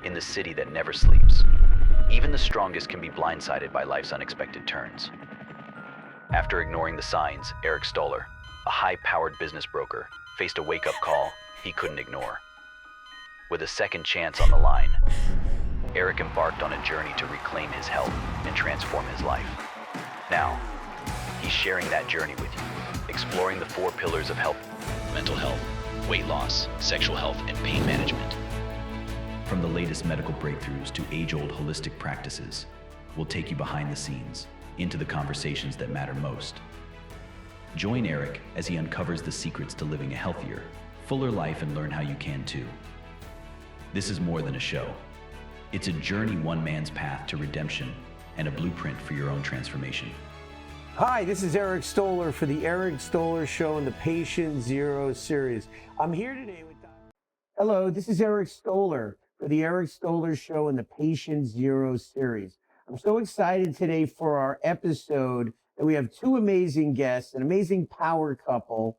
in the city that never sleeps. Even the strongest can be blindsided by life's unexpected turns. After ignoring the signs, Eric Stoller, a high-powered business broker, faced a wake-up call he couldn't ignore. With a second chance on the line, Eric embarked on a journey to reclaim his health and transform his life. Now, he's sharing that journey with you, exploring the 4 pillars of health: mental health, weight loss, sexual health, and pain management. From the latest medical breakthroughs to age-old holistic practices, we'll take you behind the scenes, into the conversations that matter most. Join Eric as he uncovers the secrets to living a healthier, fuller life and learn how you can too. This is more than a show. It's a journey, one man's path to redemption, and a blueprint for your own transformation. Hi, this is Eric Stoller for the Eric Stoller Show and the Patient Zero series. I'm here today with Hello, this is Eric Stoller for the Eric Stoller Show and the Patient Zero series. I'm so excited today for our episode that we have 2 amazing guests, an amazing power couple,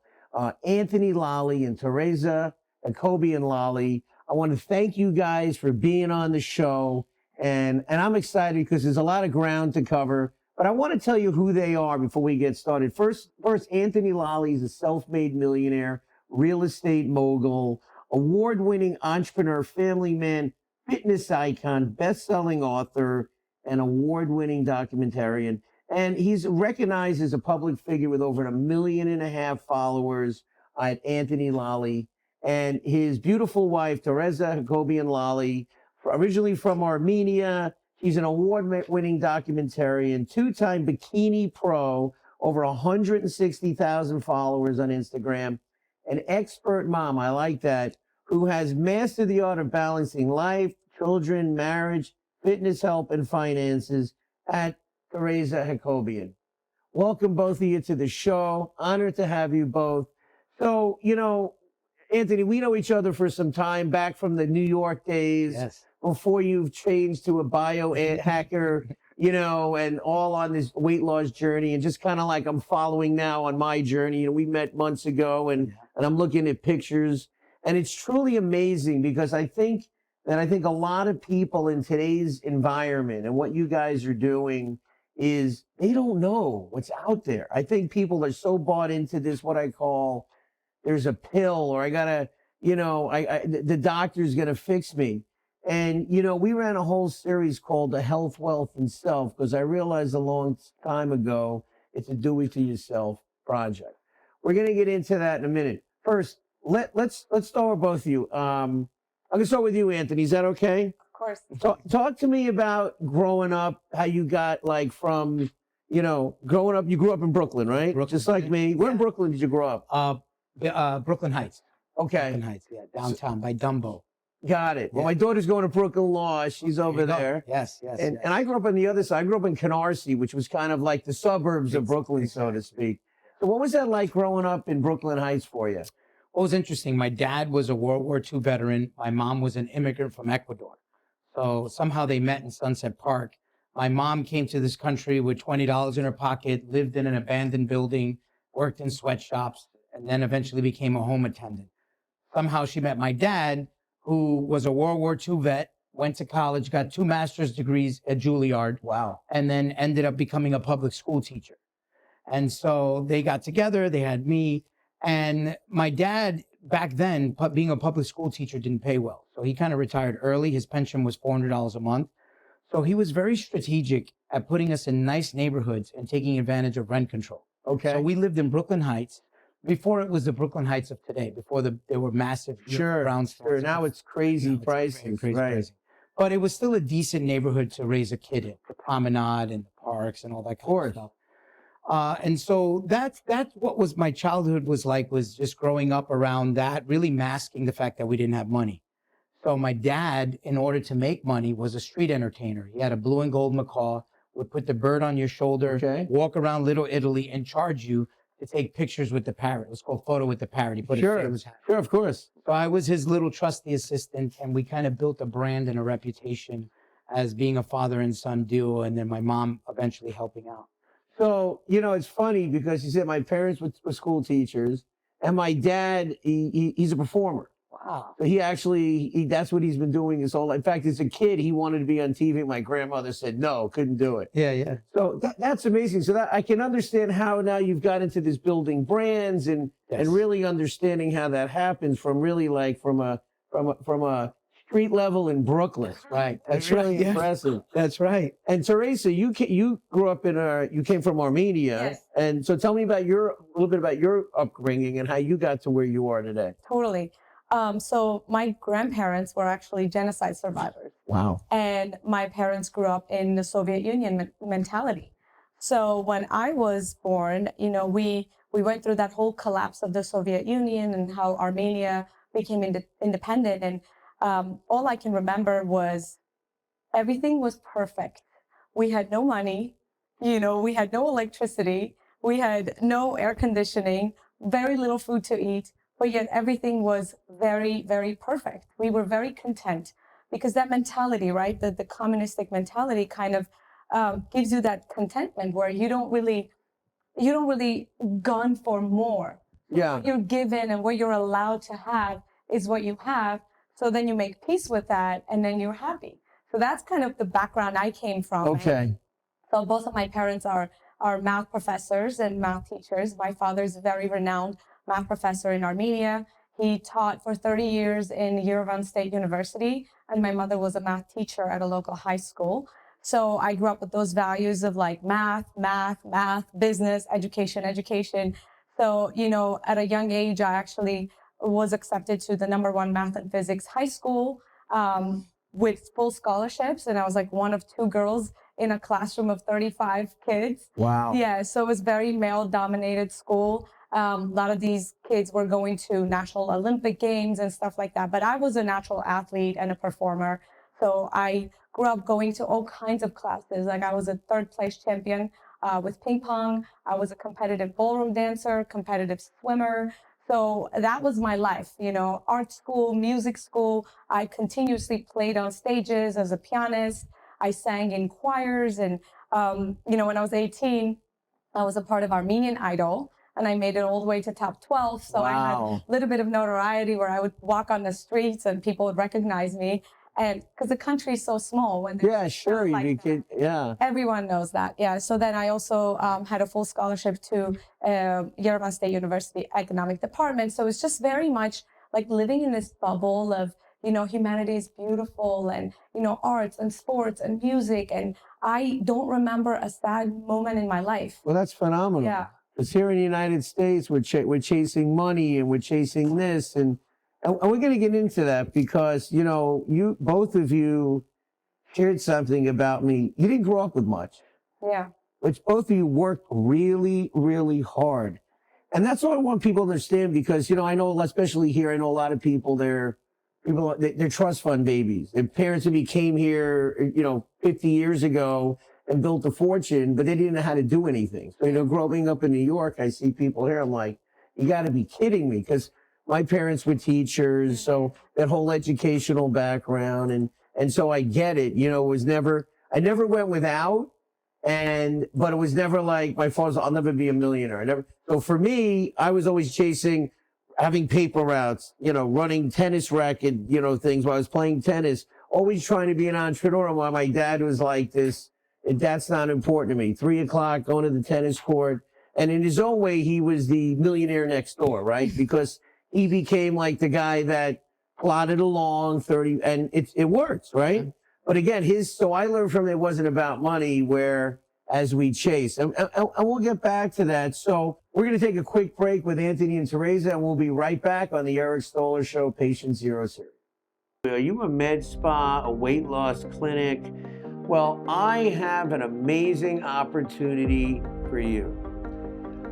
Anthony Lolli and Tereza Lolli. I want to thank you guys for being on the show, and I'm excited because there's a lot of ground to cover, but I want to tell you who they are before we get started. First, Anthony Lolli is a self-made millionaire, real estate mogul, award-winning entrepreneur, family man, fitness icon, best-selling author, and award-winning documentarian. And he's recognized as a public figure with over 1.5 million followers at Anthony Lolli. And his beautiful wife, Tereza Lolli, originally from Armenia. She's an award-winning documentarian, 2-time bikini pro, over 160,000 followers on Instagram, an expert mom, I like that, who has mastered the art of balancing life, children, marriage, fitness, health, and finances at Tereza. Welcome both of you to the show. Honored to have you both. So, Anthony, we know each other for some time, back from the New York days. Yes. Before you've changed to a biohacker, and all on this weight loss journey, and just kind of like I'm following now on my journey. We met months ago, and I'm looking at pictures, and it's truly amazing because I think a lot of people in today's environment and what you guys are doing is they don't know what's out there. I think people are so bought into this, what I call, there's a pill, or I gotta, the doctor's gonna fix me. And, we ran a whole series called The Health, Wealth, and Self, because I realized a long time ago, it's a do-it-to-yourself project. We're going to get into that in a minute. First, let's start with both of you. I'm going to start with you, Anthony. Is that okay? Of course. Talk to me about growing up, how you got from, growing up, you grew up in Brooklyn, right? Brooklyn. Just like me. Where in Brooklyn did you grow up? Brooklyn Heights. Okay. Brooklyn Heights, yeah, downtown by Dumbo. Got it. Well, Yeah. my daughter's going to Brooklyn Law. She's over there. Yes. And I grew up on the other side. I grew up in Canarsie, which was kind of like the suburbs of Brooklyn, so to speak. So what was that like growing up in Brooklyn Heights for you? What was interesting, my dad was a World War II veteran. My mom was an immigrant from Ecuador. So somehow they met in Sunset Park. My mom came to this country with $20 in her pocket, lived in an abandoned building, worked in sweatshops, and then eventually became a home attendant. Somehow she met my dad, who was a World War II vet, went to college, got 2 master's degrees at Juilliard. Wow. And then ended up becoming a public school teacher. And so they got together, they had me, and my dad back then, being a public school teacher didn't pay well. So he kind of retired early. His pension was $400 a month. So he was very strategic at putting us in nice neighborhoods and taking advantage of rent control. Okay. So we lived in Brooklyn Heights before it was the Brooklyn Heights of today, before there were massive brownstones. Sure. Now it's crazy prices. Crazy. But it was still a decent neighborhood to raise a kid in, the promenade and the parks and all that kind of stuff. And so that's what was my childhood was just growing up around that, really masking the fact that we didn't have money. So my dad, in order to make money, was a street entertainer. He had a blue and gold macaw, would put the bird on your shoulder, walk around Little Italy and charge you to take pictures with the parrot. It was called Photo with the Parrot. He put Sure, of course. So I was his little trusty assistant, and we kind of built a brand and a reputation as being a father and son duo, and then my mom eventually helping out. So, it's funny because you said my parents were school teachers, and my dad, he's a performer. Wow. Wow. So that's what he's been doing his whole life. In fact, as a kid, he wanted to be on TV. My grandmother said no, couldn't do it. Yeah, yeah. So that's amazing. So that I can understand how now you've got into this building brands and Yes. really understanding how that happens from really like from a street level in Brooklyn. Right. That's really yeah. impressive. That's right. And Teresa, you grew up you came from Armenia. Yes. And so tell me about a little bit about your upbringing and how you got to where you are today. Totally. So my grandparents were actually genocide survivors, Wow. and my parents grew up in the Soviet Union mentality. So when I was born, we went through that whole collapse of the Soviet Union and how Armenia became independent. And all I can remember was everything was perfect. We had no money, we had no electricity, we had no air conditioning, very little food to eat, but yet everything was very, very perfect. We were very content because that mentality, right, the communistic mentality kind of gives you that contentment where you don't really gun for more. Yeah. What you're given and what you're allowed to have is what you have. So then you make peace with that and then you're happy. So that's kind of the background I came from. Okay. So both of my parents are math professors and math teachers. My father's a very renowned math professor in Armenia. He taught for 30 years in Yerevan State University, and my mother was a math teacher at a local high school. So I grew up with those values of like math, business, education. So, at a young age, I actually was accepted to the #1 math and physics high school with full scholarships. And I was like one of 2 girls in a classroom of 35 kids. Wow. Yeah, so it was very male-dominated school. A lot of these kids were going to National Olympic Games and stuff like that. But I was a natural athlete and a performer. So I grew up going to all kinds of classes. Like I was a 3rd place champion with ping pong. I was a competitive ballroom dancer, competitive swimmer. So that was my life, art school, music school. I continuously played on stages as a pianist. I sang in choirs. And, when I was 18, I was a part of Armenian Idol. And I made it all the way to top 12. So I had a little bit of notoriety where I would walk on the streets and people would recognize me. And because the country is so small. Yeah, sure. Yeah. Everyone knows that. Yeah. So then I also had a full scholarship to Yerevan State University Economic Department. So it's just very much like living in this bubble of, humanity is beautiful and, arts and sports and music. And I don't remember a sad moment in my life. Well, that's phenomenal. Yeah. Because here in the United States, we're chasing money and we're chasing this. And we're going to get into that because, you both of you shared something about me. You didn't grow up with much. Yeah. Which both of you worked really, really hard. And that's what I want people to understand because, I know, especially here, I know a lot of people, they're trust fund babies. Their parents maybe came here, 50 years ago and built a fortune, but they didn't know how to do anything. So, growing up in New York, I see people here, I'm like, you got to be kidding me. Because my parents were teachers, so that whole educational background. And so I get it, I never went without. But it was never like my father's, I'll never be a millionaire. So for me, I was always chasing, having paper routes, running tennis racket, things while I was playing tennis, always trying to be an entrepreneur. While my dad was like this, that's not important to me. 3 o'clock, going to the tennis court. And in his own way, he was the millionaire next door, right? Because he became like the guy that plodded along 30, and it works, right? But again, so I learned from it wasn't about money where as we chase, and we'll get back to that. So we're going to take a quick break with Anthony and Tereza, and we'll be right back on the Eric Stoller Show, Patient Zero series. Are you a med spa, a weight loss clinic? Well, I have an amazing opportunity for you.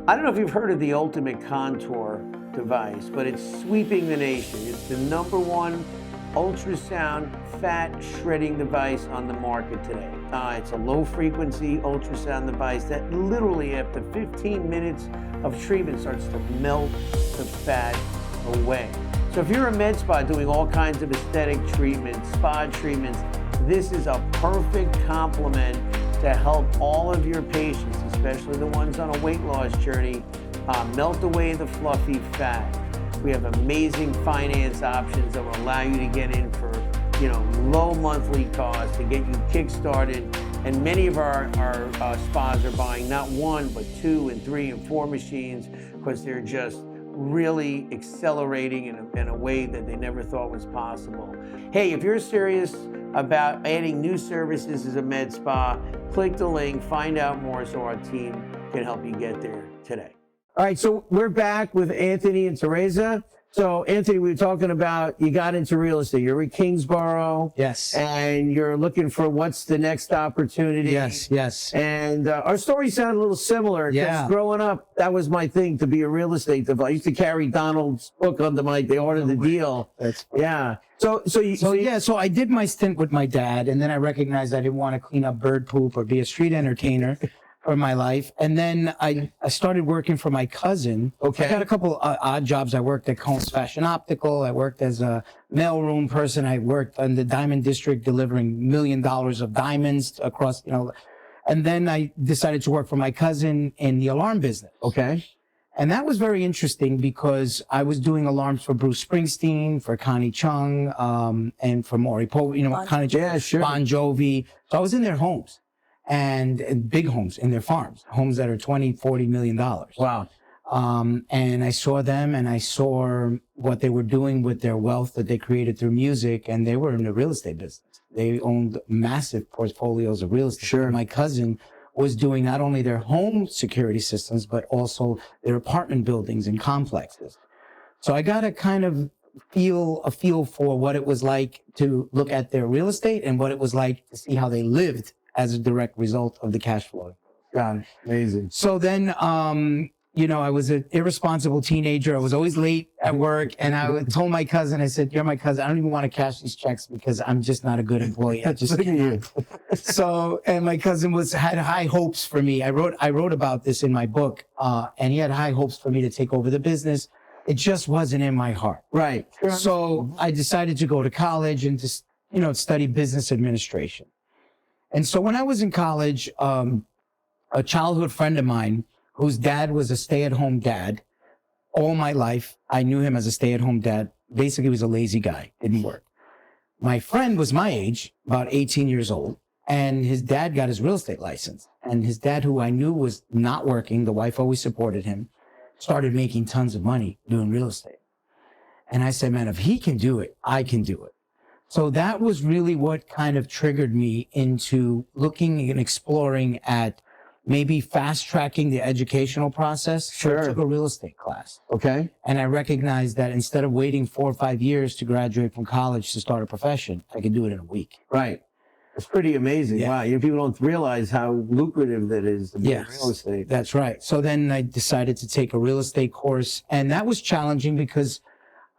I don't know if you've heard of the Ultimate Contour device, but it's sweeping the nation. It's the #1 ultrasound fat shredding device on the market today. It's a low frequency ultrasound device that literally after 15 minutes of treatment starts to melt the fat away. So if you're a med spa doing all kinds of aesthetic treatments, spa treatments, this is a perfect complement to help all of your patients, especially the ones on a weight loss journey, melt away the fluffy fat. We have amazing finance options that will allow you to get in for, low monthly costs to get you kick-started. And many of our spas are buying not one, but 2 and 3 and 4 machines because they're just really accelerating in a way that they never thought was possible. Hey, if you're serious about adding new services as a med spa, click the link, find out more so our team can help you get there today. All right, so we're back with Anthony and Tereza. So Anthony, we were talking about you got into real estate. You're in Kingsborough. Yes. And you're looking for what's the next opportunity. Yes. And our stories sound a little similar. Yeah. Growing up, that was my thing, to be a real estate developer. I used to carry Donald's book under the order of the deal. Yeah. So I did my stint with my dad, and then I recognized I didn't want to clean up bird poop or be a street entertainer for my life. And then I started working for my cousin. Okay. I had a couple odd jobs. I worked at Combs Fashion Optical. I worked as a mailroom person. I worked in the Diamond District delivering $1 million of diamonds across, and then I decided to work for my cousin in the alarm business. Okay. And that was very interesting because I was doing alarms for Bruce Springsteen, for Connie Chung, and for Maury Povey, Connie Chung, yeah, sure. Bon Jovi. So I was in their homes and big homes in their farms, homes that are $20-40 million. Wow. And I saw them and I saw what they were doing with their wealth that they created through music, and they were in the real estate business. They owned massive portfolios of real estate. Sure. My cousin was doing not only their home security systems, but also their apartment buildings and complexes. So I got a kind of a feel for what it was like to look at their real estate and what it was like to see how they lived as a direct result of the cash flow. God, amazing. So then, I was an irresponsible teenager. I was always late at work, and I told my cousin, I said, "You're my cousin. I don't even want to cash these checks because I'm just not a good employee. I just can't." So, and my cousin had high hopes for me. I wrote about this in my book, and he had high hopes for me to take over the business. It just wasn't in my heart. Right. So I decided to go to college and just, study business administration. And so when I was in college, a childhood friend of mine whose dad was a stay-at-home dad, all my life, I knew him as a stay-at-home dad. Basically, he was a lazy guy, didn't work. My friend was my age, about 18 years old, and his dad got his real estate license. And his dad, who I knew was not working, the wife always supported him, started making tons of money doing real estate. And I said, man, if he can do it, I can do it. So that was really what kind of triggered me into looking and exploring at maybe fast tracking the educational process. Sure. So I took a real estate class. Okay. And I recognized that instead of waiting 4 or 5 years to graduate from college to start a profession, I could do it in a week. Right. It's pretty amazing. Yeah. Wow. People don't realize how lucrative that is to be in real estate. That's right. So then I decided to take a real estate course, and that was challenging because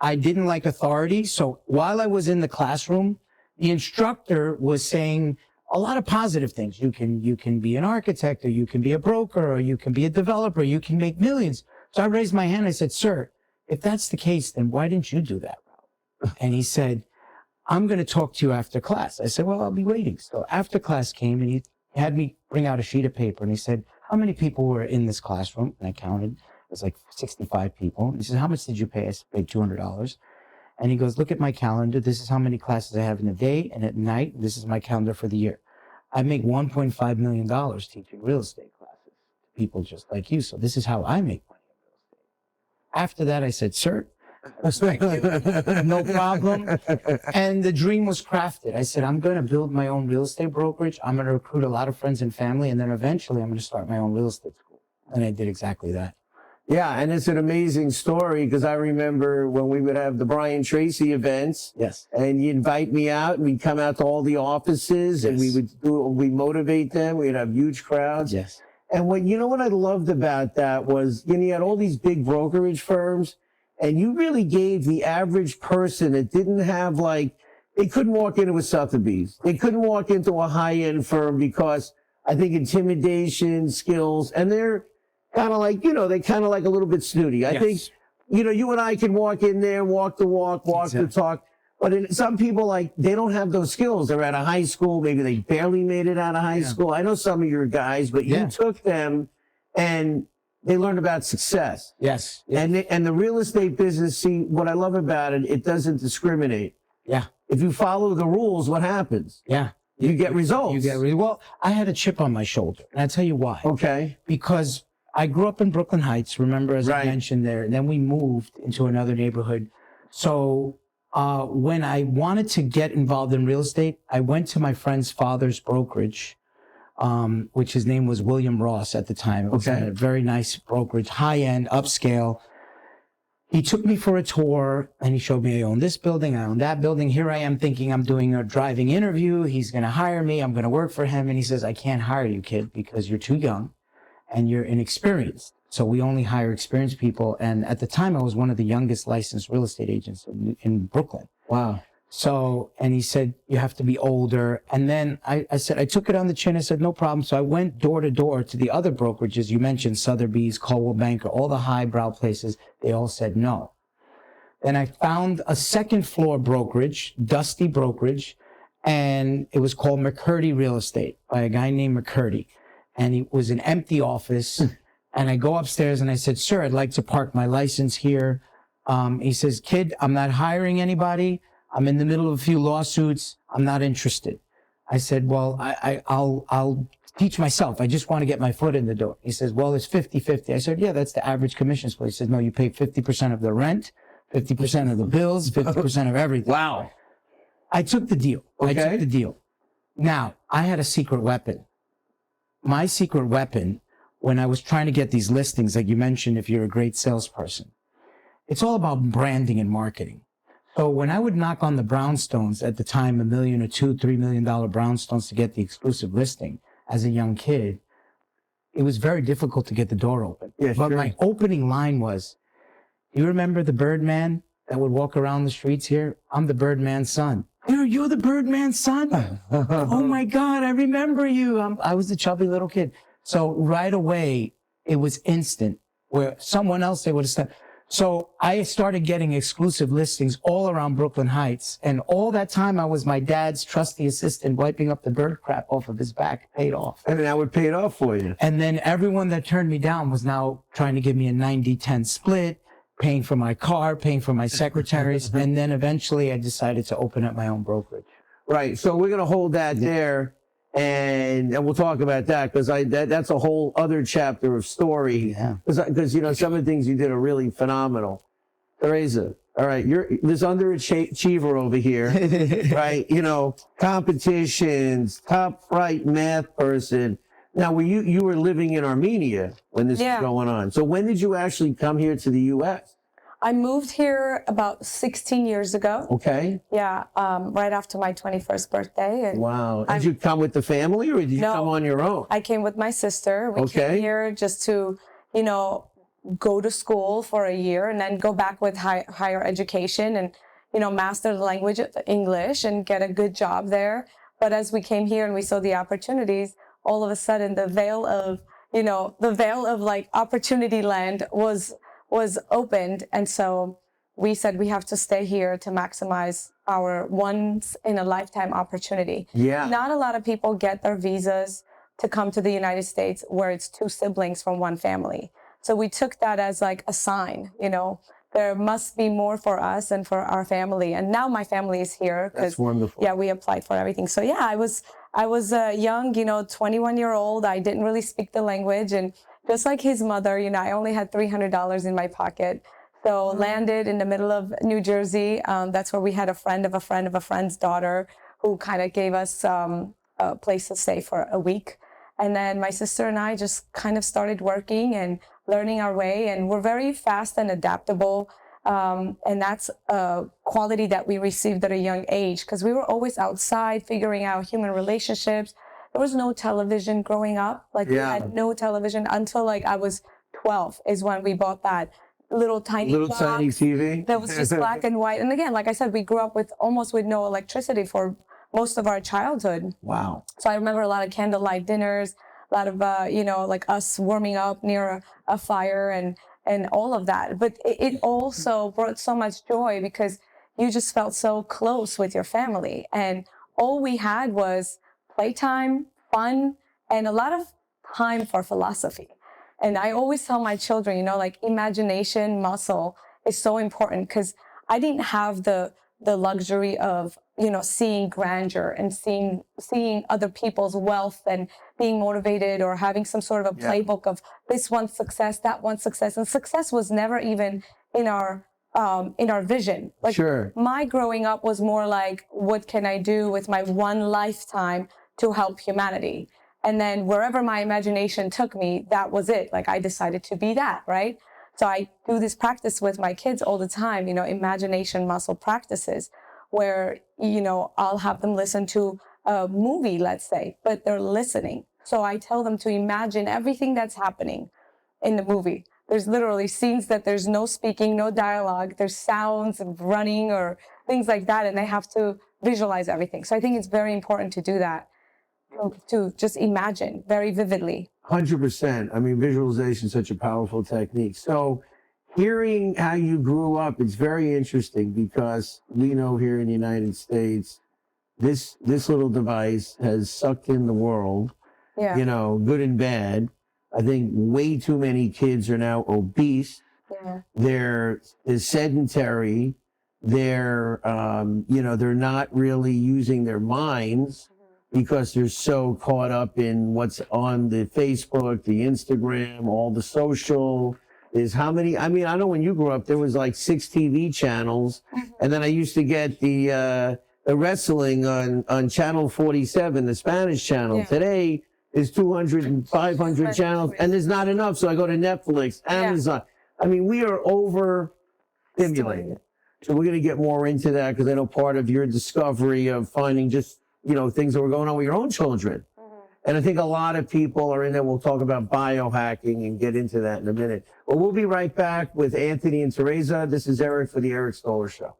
I didn't like authority. So while I was in the classroom, the instructor was saying a lot of positive things. You can be an architect, or you can be a broker, or you can be a developer, you can make millions. So I raised my hand and I said, sir, if that's the case, then why didn't you do that route? And he said, I'm going to talk to you after class. I said, well, I'll be waiting. So after class came, and he had me bring out a sheet of paper, and he said, how many people were in this classroom? And I counted. It was like 65 people. And he said, how much did you pay? I paid $200. And he goes, look at my calendar. This is how many classes I have in a day and at night. This is my calendar for the year. I make $1.5 million teaching real estate classes to people just like you. So this is how I make money in real estate. After that, I said, sir, thank you. No problem. And the dream was crafted. I said, I'm going to build my own real estate brokerage. I'm going to recruit a lot of friends and family. And then eventually I'm going to start my own real estate school. And I did exactly that. Yeah, and it's an amazing story because I remember when we would have the Brian Tracy events. Yes. And you invite me out, and we'd come out to all the offices, and we motivate them. We'd have huge crowds. Yes. And what I loved about that was, you had all these big brokerage firms, and you really gave the average person that didn't have they couldn't walk into a Sotheby's. They couldn't walk into a high-end firm because I think intimidation skills, and they're kind of they kind of a little bit snooty. I think, you and I can walk in there, walk the walk, walk the talk. But some people, they don't have those skills. They're out of high school. Maybe they barely made it out of high school. I know some of your guys, but you took them and they learn about success. Yes. And the real estate business, see, what I love about it, it doesn't discriminate. Yeah. If you follow the rules, what happens? Yeah. You get results. Well, I had a chip on my shoulder, and I'll tell you why. Okay. Because I grew up in Brooklyn Heights, remember, as I mentioned there, and then we moved into another neighborhood. So when I wanted to get involved in real estate, I went to my friend's father's brokerage, which his name was William Ross at the time. It was a very nice brokerage, high-end, upscale. He took me for a tour, and he showed me I own this building, I own that building. Here I am thinking I'm doing a driving interview. He's going to hire me. I'm going to work for him. And he says, I can't hire you, kid, because you're too young and you're inexperienced. So we only hire experienced people. And at the time, I was one of the youngest licensed real estate agents in Brooklyn. Wow. So, and he said, you have to be older. And then I said, I took it on the chin. I said, no problem. So I went door to door to the other brokerages. You mentioned Sotheby's, Coldwell Banker, all the highbrow places. They all said no. Then I found a second floor brokerage, Dusty Brokerage, and it was called McCurdy Real Estate by a guy named McCurdy. And it was an empty office. And I go upstairs and I said, sir, I'd like to park my license here. He says, kid, I'm not hiring anybody. I'm in the middle of a few lawsuits. I'm not interested. I said, well, I'll teach myself. I just want to get my foot in the door. He says, well, it's 50-50. I said, yeah, that's the average commission split. He said, no, you pay 50% of the rent, 50% of the bills, 50% of everything. Wow. I took the deal. I took the deal. Now, I had a secret weapon. My secret weapon, when I was trying to get these listings, like you mentioned, if you're a great salesperson, it's all about branding and marketing. So when I would knock on the brownstones at the time, $1 million or $2-3 million brownstones to get the exclusive listing as a young kid, it was very difficult to get the door open. Yeah, but my opening line was, you remember the Birdman that would walk around the streets here? I'm the Birdman's son. You're the Birdman's son? Oh my God, I remember you. I was the chubby little kid. So right away, it was instant, where someone else, they would have said. So I started getting exclusive listings all around Brooklyn Heights. And all that time, I was my dad's trusty assistant wiping up the bird crap off of his back. Paid off. And that would pay it off for you. And then everyone that turned me down was now trying to give me a 90-10 split, paying for my car, paying for my secretaries. And then eventually I decided to open up my own brokerage. Right. So we're going to hold that there. And we'll talk about that because that's a whole other chapter of story. Yeah. Because you know, some of the things you did are really phenomenal. Tereza, all right, you're this underachiever over here, right? You know, competitions, top flight math person. Now, you were living in Armenia when this was going on. So when did you actually come here to the U.S.? I moved here about 16 years ago. Okay. Yeah, right after my 21st birthday. And wow. Did you come with the family or did you come on your own? I came with my sister. We came here just to, you know, go to school for a year and then go back with higher education and, you know, master the language of English and get a good job there. But as we came here and we saw the opportunities, all of a sudden the veil of like opportunity land was opened. And so we said we have to stay here to maximize our once in a lifetime opportunity. Yeah. Not a lot of people get their visas to come to the United States where it's two siblings from one family. So we took that as like a sign, you know, there must be more for us and for our family. And now my family is here. That's wonderful. Yeah, we applied for everything. So yeah, I was young, you know, 21-year-old. I didn't really speak the language. And just like his mother, you know, I only had $300 in my pocket. So landed in the middle of New Jersey. That's where we had a friend of a friend of a friend's daughter who kind of gave us a place to stay for a week. And then my sister and I just kind of started working and learning our way. And we're very fast and adaptable. And that's a quality that we received at a young age because we were always outside figuring out human relationships. There was no television growing up. Like we had no television until like I was 12 is when we bought that little tiny TV that was just black and white. And again, like I said, we grew up with almost with no electricity for most of our childhood. Wow. So I remember a lot of candlelight dinners, a lot of, you know, like us warming up near a fire and all of that. But it also brought so much joy because you just felt so close with your family. And all we had was playtime, fun, and a lot of time for philosophy. And I always tell my children, like imagination muscle is so important because I didn't have the luxury of, seeing grandeur and seeing other people's wealth and being motivated or having some sort of a playbook of this one's success, that one's success. And success was never even in our vision. Like my growing up was more like, what can I do with my one lifetime to help humanity? And then wherever my imagination took me, that was it. Like I decided to be that, right? So I do this practice with my kids all the time, imagination muscle practices where, I'll have them listen to a movie, let's say, but they're listening. So I tell them to imagine everything that's happening in the movie. There's literally scenes that there's no speaking, no dialogue. There's sounds of running or things like that. And they have to visualize everything. So I think it's very important to do that, to just imagine very vividly. 100%. I mean, visualization is such a powerful technique. So hearing how you grew up, it's very interesting because we know here in the United States, this little device has sucked in the world, good and bad. I think way too many kids are now obese. They're sedentary. They're, they're not really using their minds because they're so caught up in what's on the Facebook, the Instagram, all the social. Is how many? I mean, I know when you grew up, there was like 6 TV channels, and then I used to get the wrestling on channel 47, the Spanish channel. Today is 200 and 500 channels, and there's not enough. So I go to Netflix, Amazon. I mean, we are overstimulated. So we're going to get more into that because I know part of your discovery of finding just, things that were going on with your own children. And I think a lot of people are in there. We'll talk about biohacking and get into that in a minute. But we'll be right back with Anthony and Tereza. This is Eric for the Eric Stoller Show.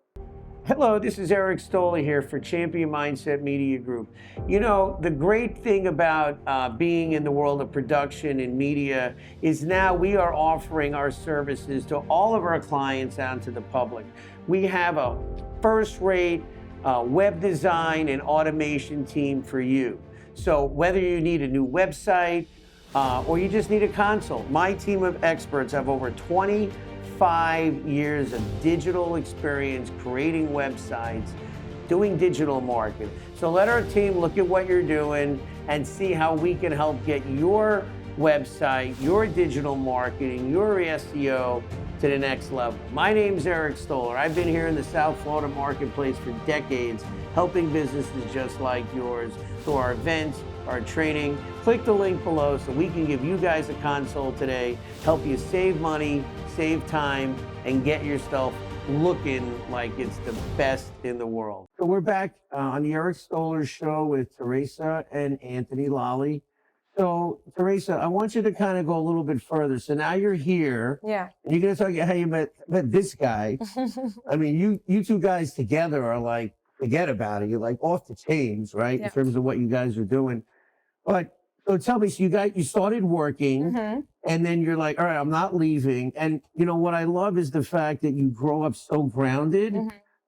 Hello, this is Eric Stoller here for Champion Mindset Media Group. The great thing about being in the world of production and media is now we are offering our services to all of our clients out to the public. We have a first-rate web design and automation team for you. So whether you need a new website or you just need a consult, my team of experts have over 25 years of digital experience creating websites, doing digital marketing. So let our team look at what you're doing and see how we can help get your website, your digital marketing, your SEO to the next level. My name's Eric Stoller. I've been here in the South Florida marketplace for decades, helping businesses just like yours through our events, our training. Click the link below so we can give you guys a consult today, help you save money, save time, and get yourself looking like it's the best in the world. So we're back on the Eric Stoller Show with Tereza and Anthony Lolli. So, Tereza, I want you to kind of go a little bit further. So now you're here. Yeah. And you're going to talk about how you met this guy. I mean, you two guys together are like, forget about it. You're like off the chains, right? In terms of what you guys are doing. But so tell me, so you started working and then you're like, all right, I'm not leaving. And what I love is the fact that you grow up so grounded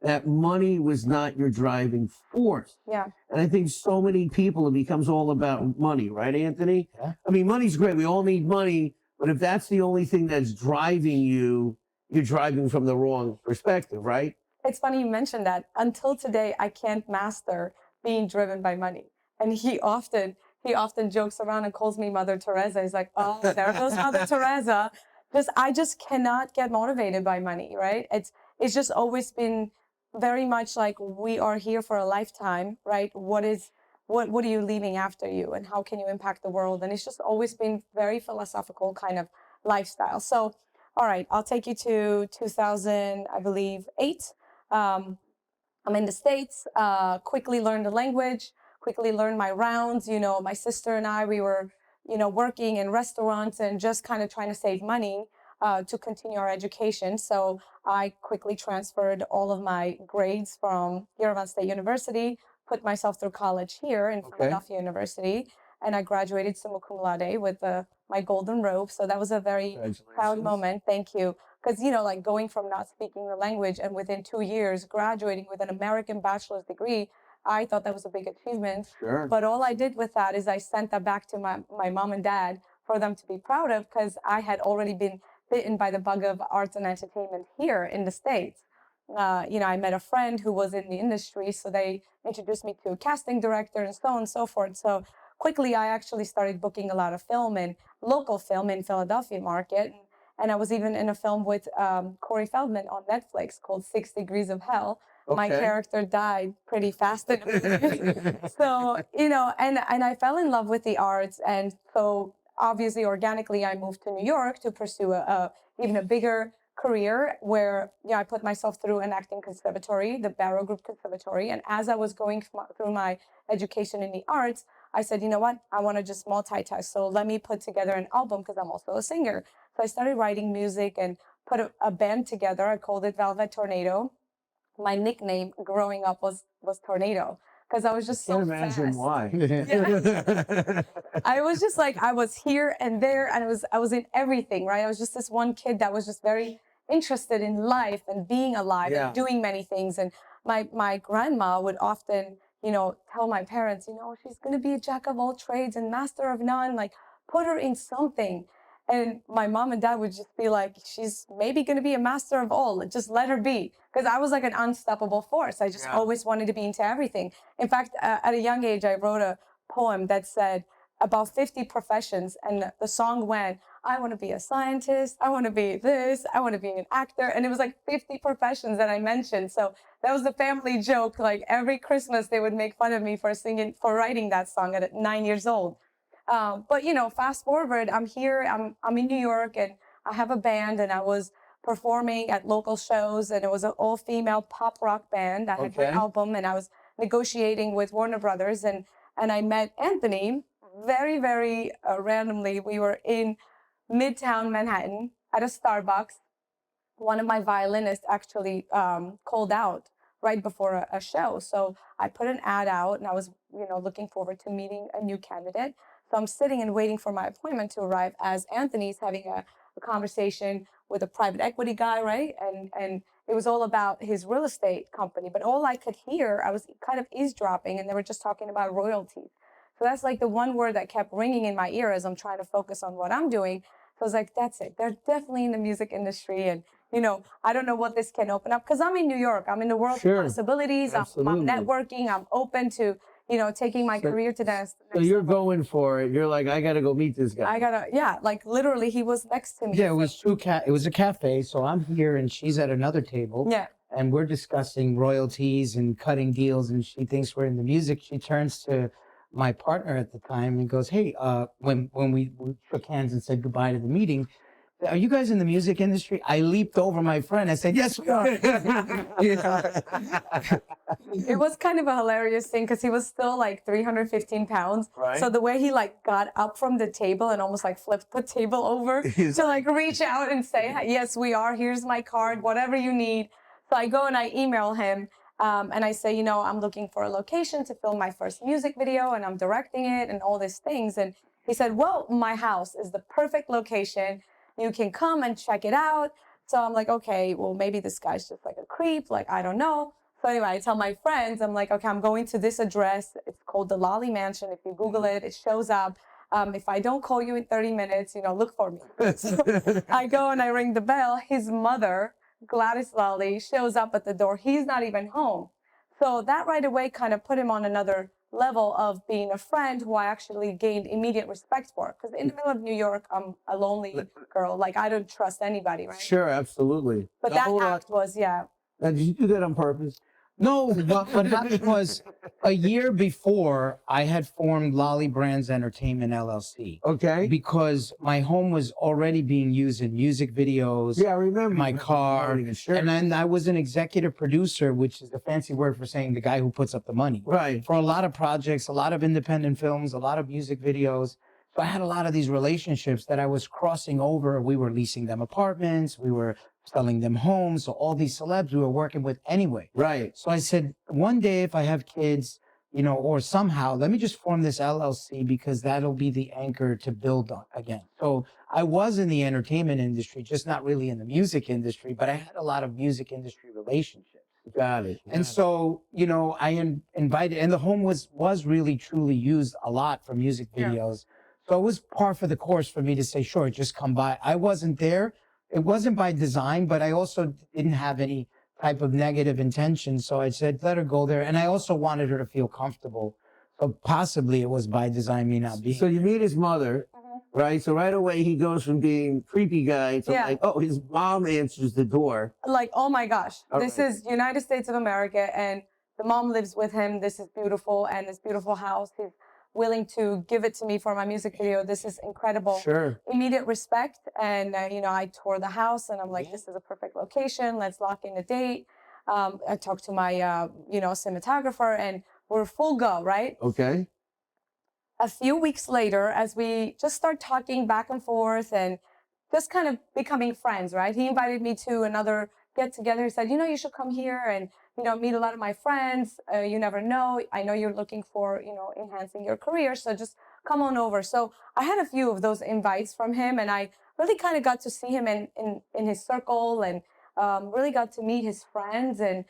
that money was not your driving force. Yeah. And I think so many people, it becomes all about money, right, Anthony? Yeah. I mean, money's great. We all need money. But if that's the only thing that's driving you, you're driving from the wrong perspective, right? It's funny you mentioned that. Until today, I can't master being driven by money. And he often jokes around and calls me Mother Teresa. He's like, oh, there goes Mother Teresa. Because I just cannot get motivated by money, right? It's just always been very much like we are here for a lifetime, right? What are you leaving after you and how can you impact the world? And it's just always been very philosophical kind of lifestyle. So, all right, I'll take you to 2000, I believe, 8. I'm in the States, quickly learned the language, quickly learned my rounds. My sister and I, we were, working in restaurants and just kind of trying to save money to continue our education. So I quickly transferred all of my grades from Yerevan State University, put myself through college here in Philadelphia University, and I graduated summa cum laude with my golden robe. So that was a very proud moment. Thank you. Because, like going from not speaking the language and within 2 years graduating with an American bachelor's degree, I thought that was a big achievement. Sure. But all I did with that is I sent that back to my mom and dad for them to be proud of, because I had already been bitten by the bug of arts and entertainment here in the States. I met a friend who was in the industry, so they introduced me to a casting director and so on and so forth. So quickly, I actually started booking a lot of film and local film in Philadelphia market. And I was even in a film with Corey Feldman on Netflix called 6 Degrees of Hell. My character died pretty fast in the movie. So, and I fell in love with the arts. And so obviously, organically, I moved to New York to pursue even a bigger career where I put myself through an acting conservatory, the Barrow Group Conservatory. And as I was going through my education in the arts, I said, you know what, I want to just multitask. So let me put together an album, because I'm also a singer. So I started writing music and put a band together. I called it Velvet Tornado. My nickname growing up was Tornado, because I was just so Can't imagine fast. why. I was just like, I was here and there, and I was in everything, right? I was just this one kid that was just very interested in life and being alive and doing many things. And my grandma would often, tell my parents, she's going to be a jack of all trades and master of none, like put her in something. And my mom and dad would just be like, she's maybe going to be a master of all. Just let her be. Because I was like an unstoppable force. I just always wanted to be into everything. In fact, at a young age, I wrote a poem that said about 50 professions. And the song went, I want to be a scientist. I want to be this. I want to be an actor. And it was like 50 professions that I mentioned. So that was the family joke. Like every Christmas, they would make fun of me for writing that song at 9 years old. But fast forward, I'm here, I'm in New York, and I have a band, and I was performing at local shows, and it was an all-female pop rock band. I had my album, and I was negotiating with Warner Brothers, and I met Anthony very, very randomly. We were in Midtown Manhattan at a Starbucks. One of my violinists actually called out right before a show. So I put an ad out, and I was, looking forward to meeting a new candidate. So I'm sitting and waiting for my appointment to arrive as Anthony's having a conversation with a private equity guy, right? And it was all about his real estate company. But all I could hear, I was kind of eavesdropping, and they were just talking about royalties. So that's like the one word that kept ringing in my ear as I'm trying to focus on what I'm doing. So I was like, that's it. They're definitely in the music industry. And, I don't know what this can open up, because I'm in New York. I'm in the world of possibilities. I'm networking. I'm open to, taking my career to the next So you're level. going for it. You're like, I got to go meet this guy. Like literally he was next to me. Yeah, it was it was a cafe. So I'm here and she's at another table. Yeah. And we're discussing royalties and cutting deals, and she thinks we're in the music. She turns to my partner at the time and goes, hey, when we shook hands and said goodbye to the meeting, are you guys in the music industry? I leaped over my friend. I said, yes, we are. It was kind of a hilarious thing, because he was still like 315 pounds. Right. So the way he like got up from the table and almost like flipped the table over to like reach out and say, yes, we are. Here's my card, whatever you need. So I go and I email him. And I say, I'm looking for a location to film my first music video, and I'm directing it and all these things. And he said, well, my house is the perfect location. You can come and check it out. So I'm like, okay, well, maybe this guy's just like a creep. Like, I don't know. So anyway, I tell my friends, I'm like, okay, I'm going to this address. It's called the Lolli Mansion. If you Google it, it shows up. If I don't call you in 30 minutes, look for me. So I go and I ring the bell. His mother, Gladys Lolli, shows up at the door. He's not even home. So that right away kind of put him on another level of being a friend who I actually gained immediate respect for. Because in the middle of New York, I'm a lonely girl. Like, I don't trust anybody, right? Sure, absolutely. But that act was, Now, did you do that on purpose? No, what happened was a year before I had formed Lolli Brands Entertainment LLC. Okay. Because my home was already being used in music videos. Yeah, I remember. My car. Sure. And then I was an executive producer, which is the fancy word for saying the guy who puts up the money. Right. For a lot of projects, a lot of independent films, a lot of music videos. So I had a lot of these relationships that I was crossing over. We were leasing them apartments. We were selling them homes. So all these celebs we were working with anyway. Right. So I said, one day if I have kids, or somehow, let me just form this LLC, because that'll be the anchor to build on again. So I was in the entertainment industry, just not really in the music industry, but I had a lot of music industry relationships. Got it. And so, I invited, and the home was really truly used a lot for music videos. So it was par for the course for me to say, sure, just come by. I wasn't there. It wasn't by design, but I also didn't have any type of negative intention. So I said, let her go there. And I also wanted her to feel comfortable. So possibly it was by design, me not being. So you meet his mother, right? So right away he goes from being creepy guy to Yeah. like, oh, his mom answers the door. Like, oh my gosh, All this right. is United States of America, and the mom lives with him. This is beautiful, and this beautiful house. He's willing to give it to me for my music video. This is incredible. Sure. Immediate respect, and you know, I toured the house, and I'm like, this is a perfect location. Let's lock in a date. I talked to my you know, cinematographer, and we're full go, right? Okay. A few weeks later, as we just start talking back and forth and just kind of becoming friends, right? He invited me to another get together. He said, you know, you should come here and, you know, meet a lot of my friends. You never know. I know you're looking for, you know, enhancing your career. So just come on over. So I had a few of those invites from him, and I really kind of got to see him in his circle, and really got to meet his friends and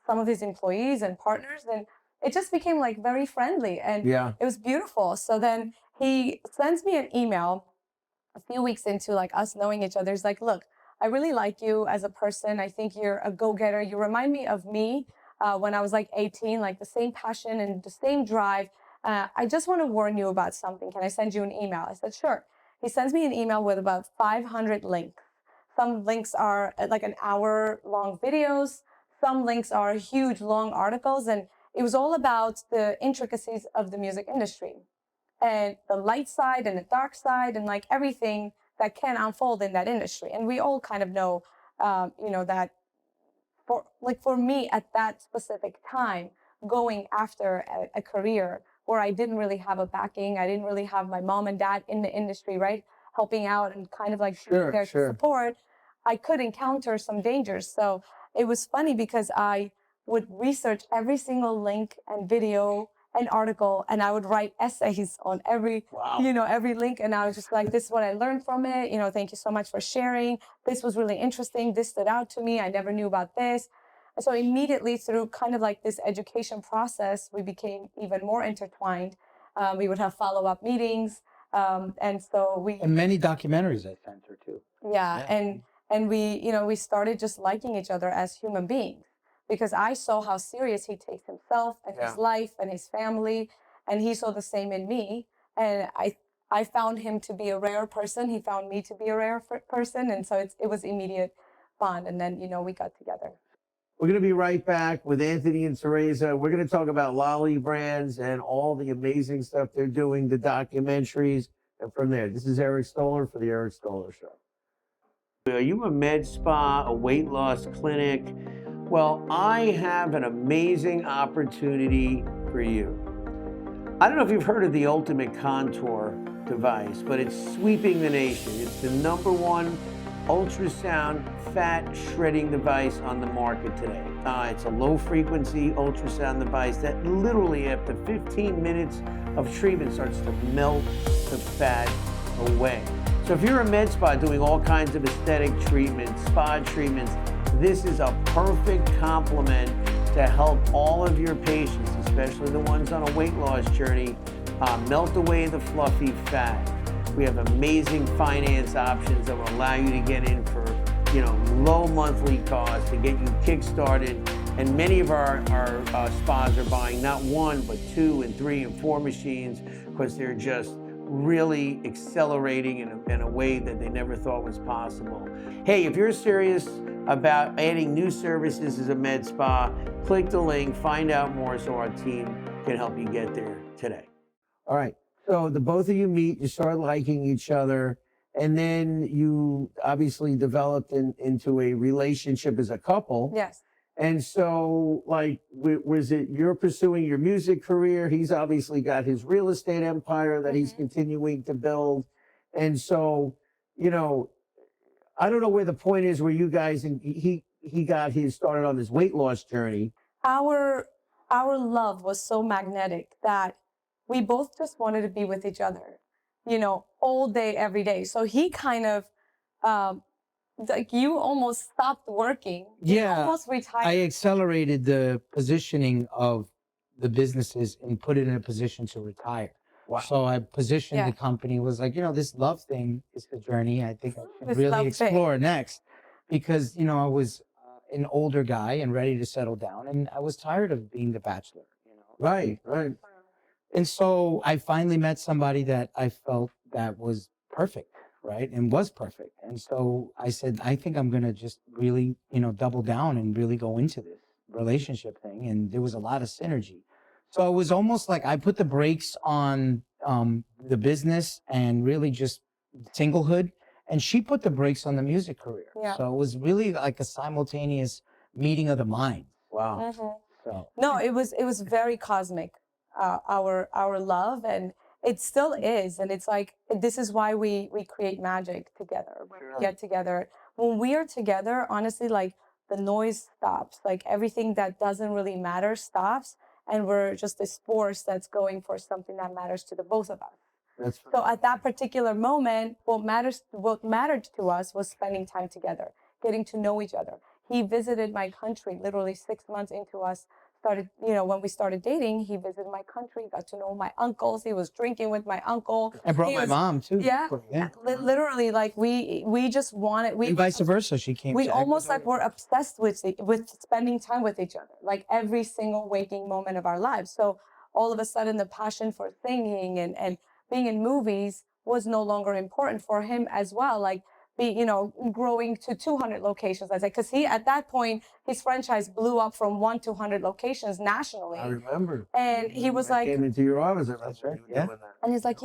some of his employees and partners. And it just became like very friendly, and Yeah. it was beautiful. So then he sends me an email a few weeks into like us knowing each other. He's like, look, I really like you as a person. I think you're a go-getter. You remind me of me when I was like 18, like the same passion and the same drive. I just want to warn you about something. Can I send you an email? I said, sure. He sends me an email with about 500 links. Some links are like an hour long videos. Some links are huge long articles. And it was all about the intricacies of the music industry and the light side and the dark side and like everything that can unfold in that industry. And we all kind of know, you know, that for me at that specific time, going after a career where I didn't really have a backing, I didn't really have my mom and dad in the industry, right, helping out and kind of like being there to support, I could encounter some dangers. So it was funny because I would research every single link and video and article, and I would write essays on every, you know, every link. And I was just like, this is what I learned from it. You know, thank you so much for sharing. This was really interesting. This stood out to me. I never knew about this. And so immediately through kind of like this education process, we became even more intertwined. We would have follow-up meetings. And so And many documentaries I sent her too. yeah. And we, you know, we started just liking each other as human beings, because I saw how serious he takes himself and his life and his family, and he saw the same in me. And I found him to be a rare person. He found me to be a rare person, and so it was immediate bond. And then, you know, we got together. We're going to be right back with Anthony and Tereza. We're going to talk about Lolli Brands and all the amazing stuff they're doing, the documentaries, and from there. This is Eric Stoller for the Eric Stoller Show. Are you a med spa, a weight loss clinic? Well, I have an amazing opportunity for you. I don't know if you've heard of the Ultimate Contour device, but it's sweeping the nation. It's the #1 ultrasound fat shredding device on the market today. It's a low frequency ultrasound device that literally after 15 minutes of treatment starts to melt the fat away. So if you're a med spa doing all kinds of aesthetic treatments, spa treatments, this is a perfect complement to help all of your patients, especially the ones on a weight loss journey, melt away the fluffy fat. We have amazing finance options that will allow you to get in for, you know, low monthly costs to get you kick-started. And many of our spas are buying not 1, but 2 and 3 and 4 machines because they're just really accelerating in a way that they never thought was possible. Hey, if you're serious about adding new services as a med spa, click the link, find out more so our team can help you get there today. All right, so the both of you meet, you start liking each other, and then you obviously developed into a relationship as a couple. Yes. And so, like, was it you're pursuing your music career? He's obviously got his real estate empire that he's continuing to build. And so, you know, I don't know where the point is where you guys, and he got his started on this weight loss journey. Our love was so magnetic that we both just wanted to be with each other, you know, all day, every day. So he kind of, like you almost stopped working. You almost retired. I accelerated the positioning of the businesses and put it in a position to retire. Wow. So I positioned Yeah. the company, was like, this love thing is the journey I think I should This really love thing. explore next, because, I was an older guy and ready to settle down, and I was tired of being the bachelor, Right, right. And so I finally met somebody that I felt that was perfect, right? And was perfect. And so I said, I think I'm going to just really, double down and really go into this relationship thing. And there was a lot of synergy. So it was almost like I put the brakes on the business and really just singlehood. And she put the brakes on the music career. Yeah. So it was really like a simultaneous meeting of the minds. Wow. So No, it was very cosmic, our love, and it still is. And it's like, this is why we create magic together. When we get together, when we are together, honestly, like the noise stops, like everything that doesn't really matter stops, and we're just this force that's going for something that matters to the both of us. That's So at that particular moment, what mattered to us was spending time together, getting to know each other. He visited my country literally 6 months into us started, when we started dating. He visited my country, got to know my uncles. He was drinking with my uncle. I brought He my was- mom too. Yeah, Yeah. literally, like we just wanted And vice versa. She came. we to almost Ecuador. like were obsessed with spending time with each other, like every single waking moment of our lives. So all of a sudden, the passion for singing and being in movies was no longer important for him as well. Like growing to 200 locations, I say, because he at that point his franchise blew up from 1 to 100 locations nationally, I remember. and he was I like, came into your office. That's right, You were yeah. doing that. and he's like,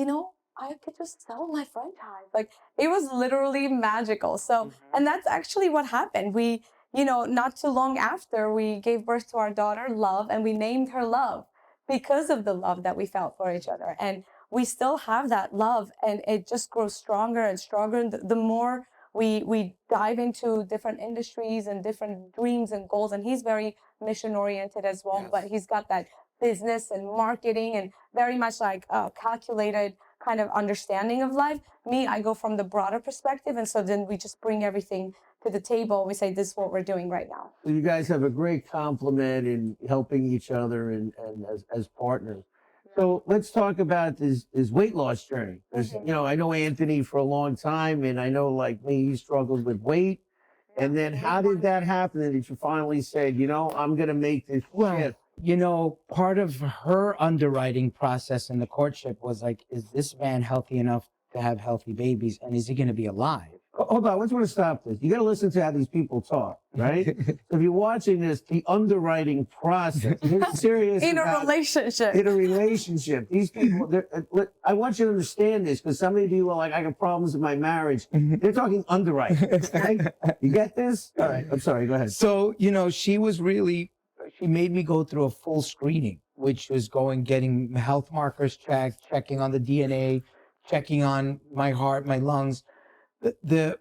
I could just sell my franchise. Like it was literally magical. So, and that's actually what happened. We, not too long after, we gave birth to our daughter, Love, and we named her Love because of the love that we felt for each other. And we still have that love, and it just grows stronger and stronger. And the more we dive into different industries and different dreams and goals, and he's very mission oriented as well, Yes. but he's got that business and marketing and very much like calculated kind of understanding of life. Me, I go from the broader perspective, and so then we just bring everything to the table. We say, this is what we're doing right now. So you guys have a great complement in helping each other and as partners. So let's talk about his weight loss journey. 'Cause, I know Anthony for a long time, and I know, like me, he struggled with weight. And then how did that happen? That you finally said, I'm going to make this shift? Part of her underwriting process in the courtship was like, is this man healthy enough to have healthy babies, and is he going to be alive? Hold on, I just want to stop this. You got to listen to how these people talk, right? So if you're watching this, the underwriting process, they're serious In a about- relationship. in a relationship. These people, I want you to understand this, because some of you are like, I got problems in my marriage. They're talking underwriting. Okay? You get this? All right. I'm sorry. Go ahead. So, she made me go through a full screening, which was getting health markers checked, checking on the DNA, checking on my heart, my lungs. The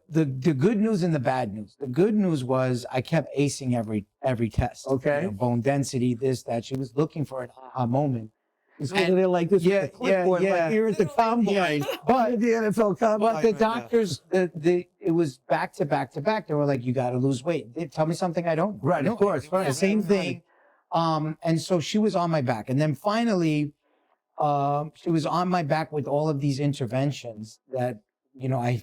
good news and the bad news. The good news was I kept acing every test. Okay. Bone density, this, that. She was looking for an aha moment. They're like this. Yeah, with the clipboard, yeah. Like here at the combine. But the NFL combine. But the right now. doctors, it was back to back to back. They were like, you got to lose weight. They tell me something I don't know. Right, of course. Right. The same thing. And so she was on my back. And then finally, she was on my back with all of these interventions that, I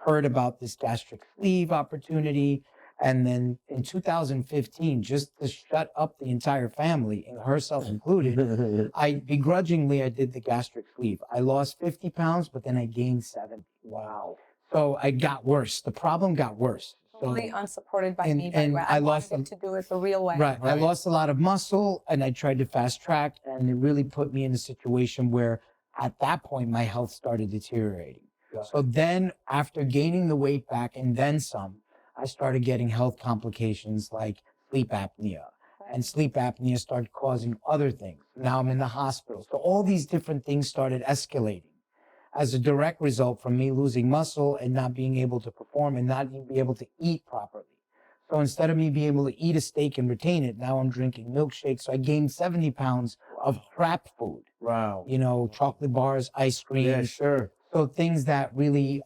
heard about this gastric sleeve opportunity. And then in 2015, just to shut up the entire family, and herself included, I did the gastric sleeve. I lost 50 pounds, but then I gained 70. Wow. So I got worse. The problem got worse. So, Totally unsupported by me. and But I wanted lost him to do it the real way. right. I lost a lot of muscle, and I tried to fast track, and it really put me in a situation where at that point my health started deteriorating. So then after gaining the weight back and then some, I started getting health complications like sleep apnea. And sleep apnea started causing other things. Now I'm in the hospital. So all these different things started escalating as a direct result from me losing muscle and not being able to perform and not even be able to eat properly. So instead of me being able to eat a steak and retain it, now I'm drinking milkshakes. So I gained 70 pounds of crap food. Wow. Chocolate bars, ice cream. Yeah, sure. So things that really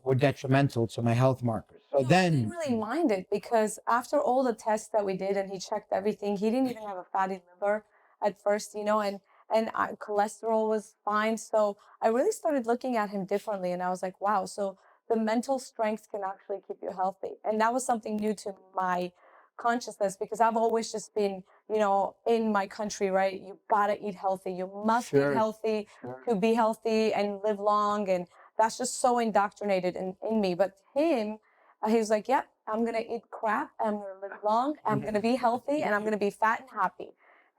were detrimental to my health markers. So I then, didn't really mind it, because after all the tests that we did and he checked everything, he didn't even have a fatty liver at first, and and cholesterol was fine. So I really started looking at him differently, and I was like, wow, so the mental strength can actually keep you healthy. And that was something new to my consciousness, because I've always just been, in my country, right? You gotta eat healthy. You must eat healthy to be healthy and live long. And that's just so indoctrinated in me. But him, he was like, yep, I'm gonna eat crap. I'm gonna live long. I'm gonna be healthy, and I'm gonna be fat and happy.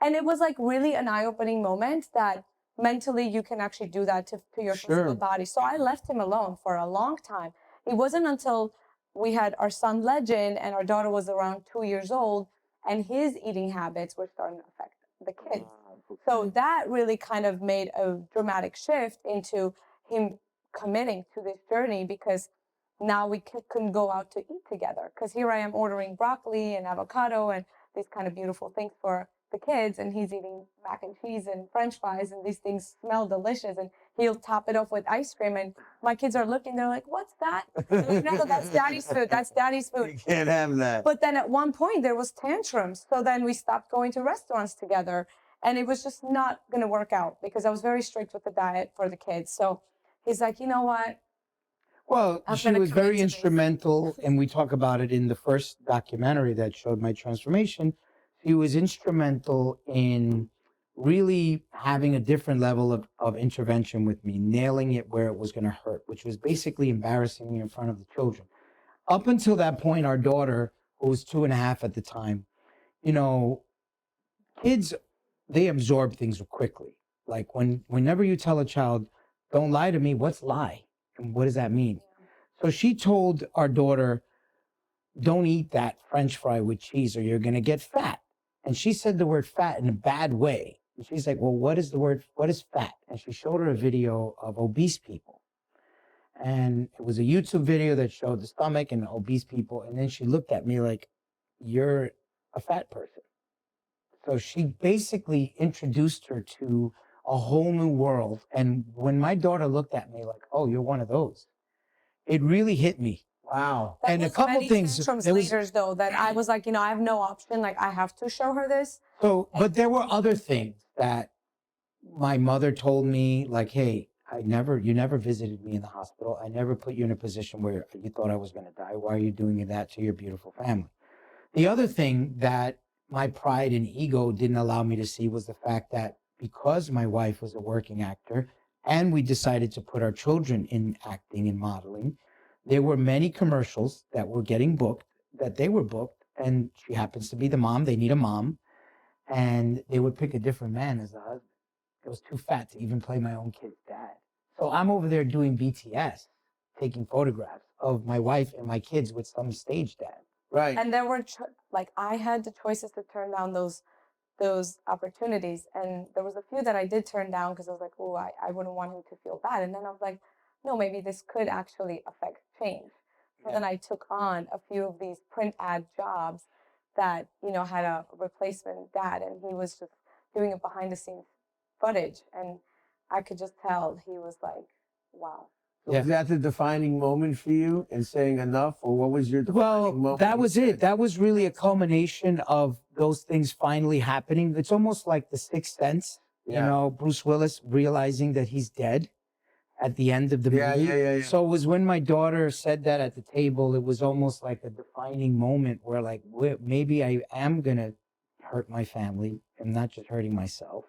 And it was like really an eye-opening moment that mentally you can actually do that to your physical body. So I left him alone for a long time. It wasn't until we had our son Legend and our daughter was around 2 years old, and his eating habits were starting to affect the kids. So that really kind of made a dramatic shift into him committing to this journey, because now we couldn't go out to eat together. Because here I am ordering broccoli and avocado and these kind of beautiful things for the kids, and he's eating mac and cheese and french fries, and these things smell delicious, and he'll top it off with ice cream, and my kids are looking, they're like, what's that? Like, no, that's daddy's food, that's daddy's food. You can't have that. But then at one point there was tantrums, so then we stopped going to restaurants together, and it was just not going to work out because I was very strict with the diet for the kids. So he's like, you know what, Well, I'm she gonna was commit very to this. instrumental, and we talk about it in the first documentary that showed my transformation. She was instrumental in really having a different level of intervention with me, nailing it where it was going to hurt, which was basically embarrassing me in front of the children. Up until that point, our daughter, who was 2.5 at the time, kids, they absorb things quickly. Like whenever you tell a child, don't lie to me, what's lie? And what does that mean? So she told our daughter, don't eat that French fry with cheese or you're going to get fat. And she said the word fat in a bad way. And she's like, well, what is fat? And she showed her a video of obese people. And it was a YouTube video that showed the stomach and the obese people. And then she looked at me like, you're a fat person. So she basically introduced her to a whole new world. And when my daughter looked at me like, oh, you're one of those, it really hit me. Wow. That And a was couple many things. tantrums There was- later, though, that I was like, I have no option. Like, I have to show her this. So, but there were other things that my mother told me, like, hey, you never visited me in the hospital. I never put you in a position where you thought I was going to die. Why are you doing that to your beautiful family? The other thing that my pride and ego didn't allow me to see was the fact that because my wife was a working actor and we decided to put our children in acting and modeling, there were many commercials that were getting booked, that they were booked, and she happens to be the mom. They need a mom, and they would pick a different man as a husband. It was too fat to even play my own kid's dad. So I'm over there doing BTS, taking photographs of my wife and my kids with some stage dad. Right. And there were I had the choices to turn down those opportunities, and there was a few that I did turn down because I was like, oh, I wouldn't want him to feel bad. And then I was like, no, maybe this could actually affect change. So then I took on a few of these print ad jobs that had a replacement dad, and he was just doing a behind the scenes footage, and I could just tell he was like, wow. So was that the defining moment for you and saying enough, or what was your defining Well, moment? that was it. That was really a culmination of those things finally happening. It's almost like the Sixth Sense, Bruce Willis realizing that he's dead at the end of the movie. Yeah. So it was when my daughter said that at the table, it was almost like a defining moment where like, maybe I am going to hurt my family. I'm not just hurting myself.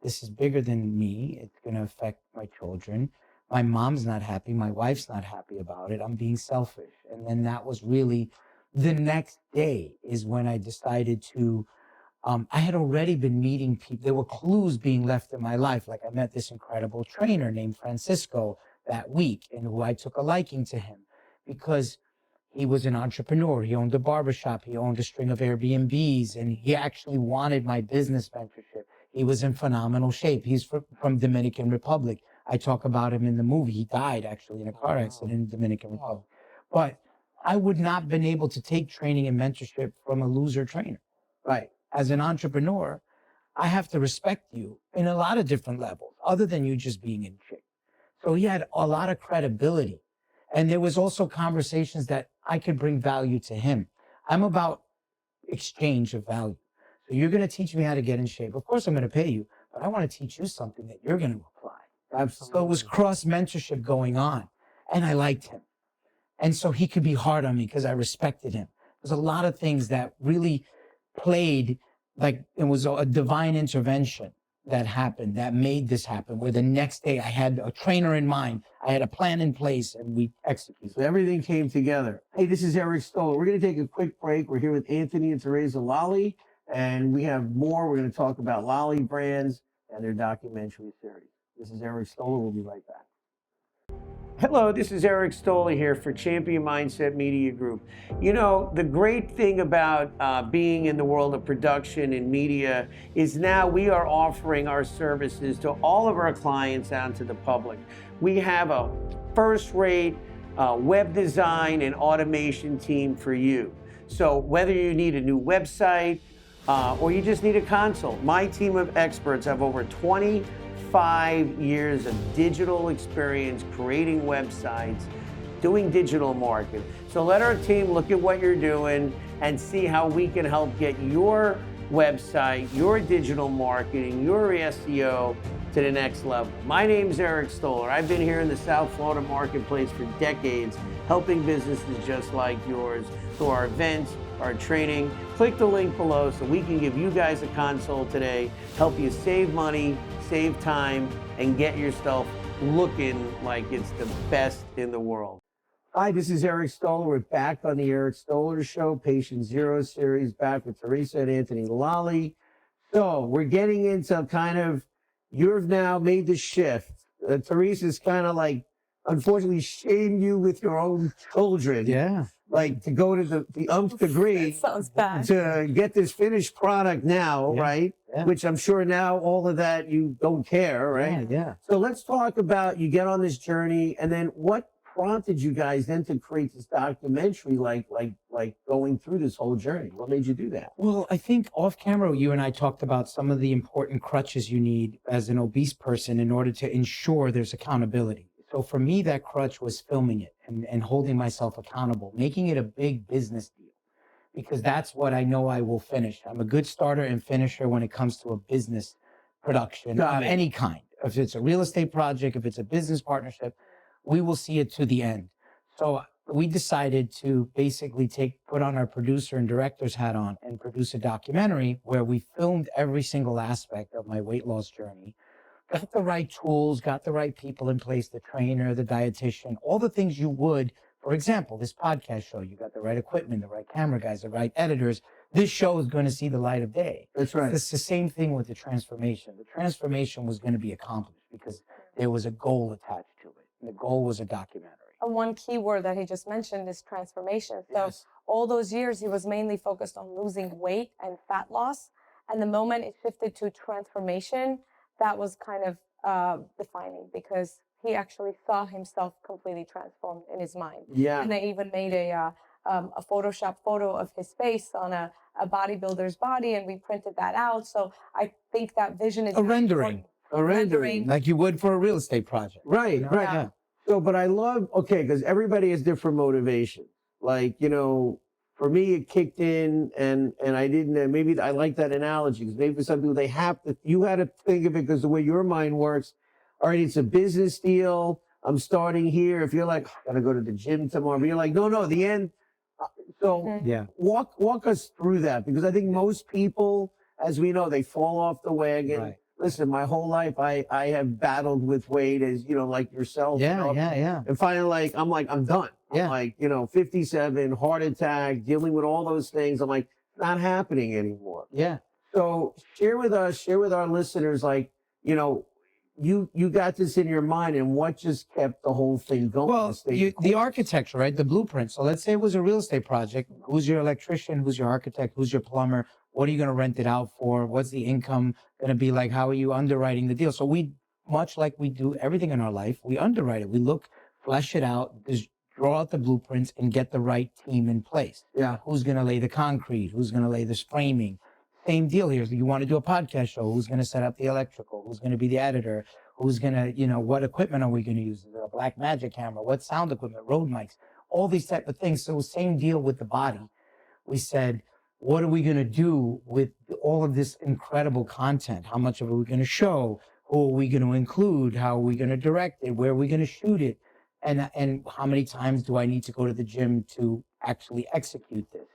This is bigger than me. It's going to affect my children. My mom's not happy. My wife's not happy about it. I'm being selfish. And then that was really the next day is when I decided to, I had already been meeting people. There were clues being left in my life. Like I met this incredible trainer named Francisco that week, and who I took a liking to him because he was an entrepreneur. He owned a barbershop. He owned a string of Airbnbs, and he actually wanted my business mentorship. He was in phenomenal shape. He's from Dominican Republic. I talk about him in the movie. He died actually in a car accident in the Dominican Republic. But I would not have been able to take training and mentorship from a loser trainer. Right. As an entrepreneur, I have to respect you in a lot of different levels, other than you just being in shape. So he had a lot of credibility. And there was also conversations that I could bring value to him. I'm about exchange of value. So you're going to teach me how to get in shape. Of course, I'm going to pay you. but I want to teach you something that you're going to apply. Absolutely. So it was cross mentorship going on, and I liked him. And so he could be hard on me because I respected him. There's a lot of things that really played like it was a divine intervention that happened, that made this happen, where the next day I had a trainer in mind. I had a plan in place and we executed. So everything came together. Hey, this is Eric Stoller. We're going to take a quick break. We're here with Anthony and Tereza Lolli, and we have more. We're going to talk about Lolli Brands and their documentary series. This is Eric Stoller. We'll be right back. Hello, this is Eric Stoller here for Champion Mindset Media Group. You know, the great thing about being in the world of production and media is now we are offering our services to all of our clients out to the public. We have a first-rate web design and automation team for you. So whether you need a new website or you just need a consult, my team of experts have over 25 years of digital experience creating websites, doing digital marketing. So let our team look at what you're doing and see how we can help get your website, your digital marketing, your SEO to the next level. My name's Eric Stoller. I've been here in the South Florida marketplace for decades, helping businesses just like yours through our events, our training. Click the link below so we can give you guys a consult today, help you save money, save time, and get yourself looking like it's the best in the world. Hi, this is Eric Stoller. We're back on the Eric Stoller Show, Patient Zero series, back with Tereza and Anthony Lolli. So we're getting into kind of, you've now made the shift. Teresa's kind of like, unfortunately, shamed you with your own children. Yeah. Like to go to the umpth degree Sounds bad. to get this finished product now, Yeah. right? Yeah. Which I'm sure now all of that you don't care, right? Yeah. So let's talk about you get on this journey, and then what prompted you guys then to create this documentary, like going through this whole journey? What made you do that? Well, I think off camera, you and I talked about some of the important crutches you need as an obese person in order to ensure there's accountability. So for me, that crutch was filming it and holding myself accountable, making it a big business deal, because that's what I know I will finish. I'm a good starter and finisher when it comes to a business production Got of it. any kind. If it's a real estate project, if it's a business partnership, we will see it to the end. So we decided to basically put on our producer and director's hat on and produce a documentary where we filmed every single aspect of my weight loss journey. Got the right tools, got the right people in place, the trainer, the dietitian, all the things you would. For example, this podcast show, you got the right equipment, the right camera guys, the right editors. This show is going to see the light of day. That's right. It's the same thing with the transformation. The transformation was going to be accomplished because there was a goal attached to it. And the goal was a documentary. One key word that he just mentioned is transformation. So Yes. all those years, he was mainly focused on losing weight and fat loss. And the moment it shifted to transformation, that was kind of defining, because he actually saw himself completely transformed in his mind. Yeah. And they even made a Photoshop photo of his face on a bodybuilder's body, and we printed that out. So I think that vision is A very rendering. important. A rendering. Like you would for a real estate project. Right, You know? right. Yeah. So, but I love, okay, because everybody has different motivations. Like, you know, for me, it kicked in, and I didn't, maybe I like that analogy, because maybe for some people, you had to think of it because the way your mind works. All right, it's a business deal. I'm starting here. If you're like, I gotta go to the gym tomorrow, but you're like, no, the end. So Mhm. Yeah. walk us through that, because I think most people, as we know, they fall off the wagon. Right. Listen, my whole life, I have battled with weight, as you know, like yourself. you know, Yeah. and finally, I'm done. Yeah. I'm like, 57, heart attack, dealing with all those things. I'm like, not happening anymore. Yeah. So share with our listeners, like, you got this in your mind, and what just kept the whole thing going? Well, the architecture, right? The blueprint. So let's say it was a real estate project. Who's your electrician? Who's your architect? Who's your plumber? What are you going to rent it out for? What's the income going to be like? How are you underwriting the deal? So we, much like we do everything in our life, we underwrite it. We look, flesh it out, just draw out the blueprints and get the right team in place. Yeah. Who's going to lay the concrete? Who's going to lay the framing? Same deal here. You want to do a podcast show. Who's going to set up the electrical? Who's going to be the editor? Who's going to, what equipment are we going to use? Is it a black magic camera? What sound equipment? Road mics? All these type of things. So same deal with the body. We said, what are we going to do with all of this incredible content? How much of it are we going to show? Who are we going to include? How are we going to direct it? Where are we going to shoot it? And how many times do I need to go to the gym to actually execute this?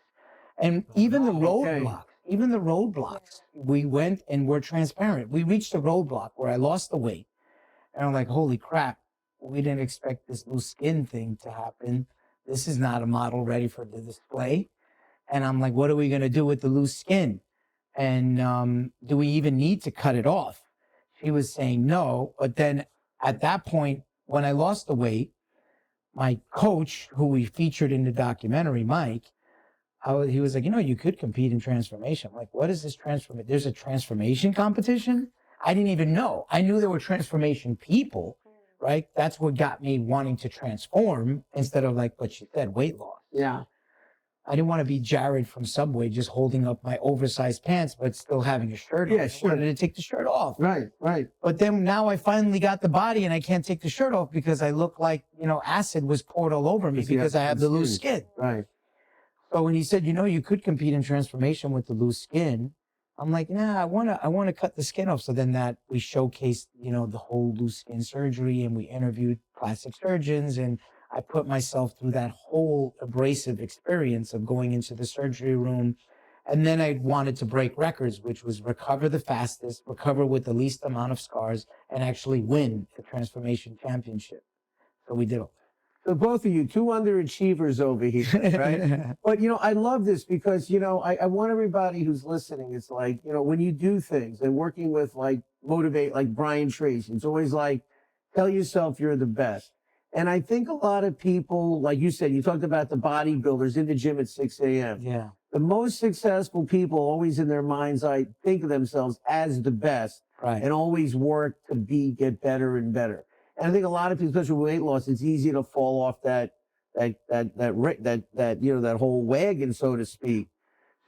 And even the roadblocks, we went and were transparent. We reached a roadblock where I lost the weight. And I'm like, holy crap, we didn't expect this loose skin thing to happen. This is not a model ready for the display. And I'm like, what are we going to do with the loose skin? And do we even need to cut it off? She was saying no. But then at that point, when I lost the weight, my coach, who we featured in the documentary, Mike, he was like, you could compete in transformation. I'm like, what is this transformation? There's a transformation competition? I didn't even know. I knew there were transformation people, right? That's what got me wanting to transform instead of like what she said, weight loss. Yeah. I didn't want to be Jared from Subway just holding up my oversized pants, but still having a shirt on. Yeah, sure. I wanted to take the shirt off. Right. But then now I finally got the body and I can't take the shirt off because I look like, acid was poured all over me because I have the loose skin. Right. So when he said, you could compete in transformation with the loose skin, I'm like, nah, I want to cut the skin off. So then that we showcased, the whole loose skin surgery, and we interviewed plastic surgeons, and I put myself through that whole abrasive experience of going into the surgery room. And then I wanted to break records, which was recover the fastest, recover with the least amount of scars, and actually win the transformation championship. So we did all that. So both of you, two underachievers over here, right? But, I love this because, I want everybody who's listening, it's like, when you do things and working with motivate, like Brian Tracy, it's always like, tell yourself you're the best. And I think a lot of people, like you said, you talked about the bodybuilders in the gym at 6 a.m. Yeah. The most successful people always in their mind's eye think of themselves as the best, right, and always work to get better and better. And I think a lot of people, especially with weight loss, it's easy to fall off that whole wagon, so to speak.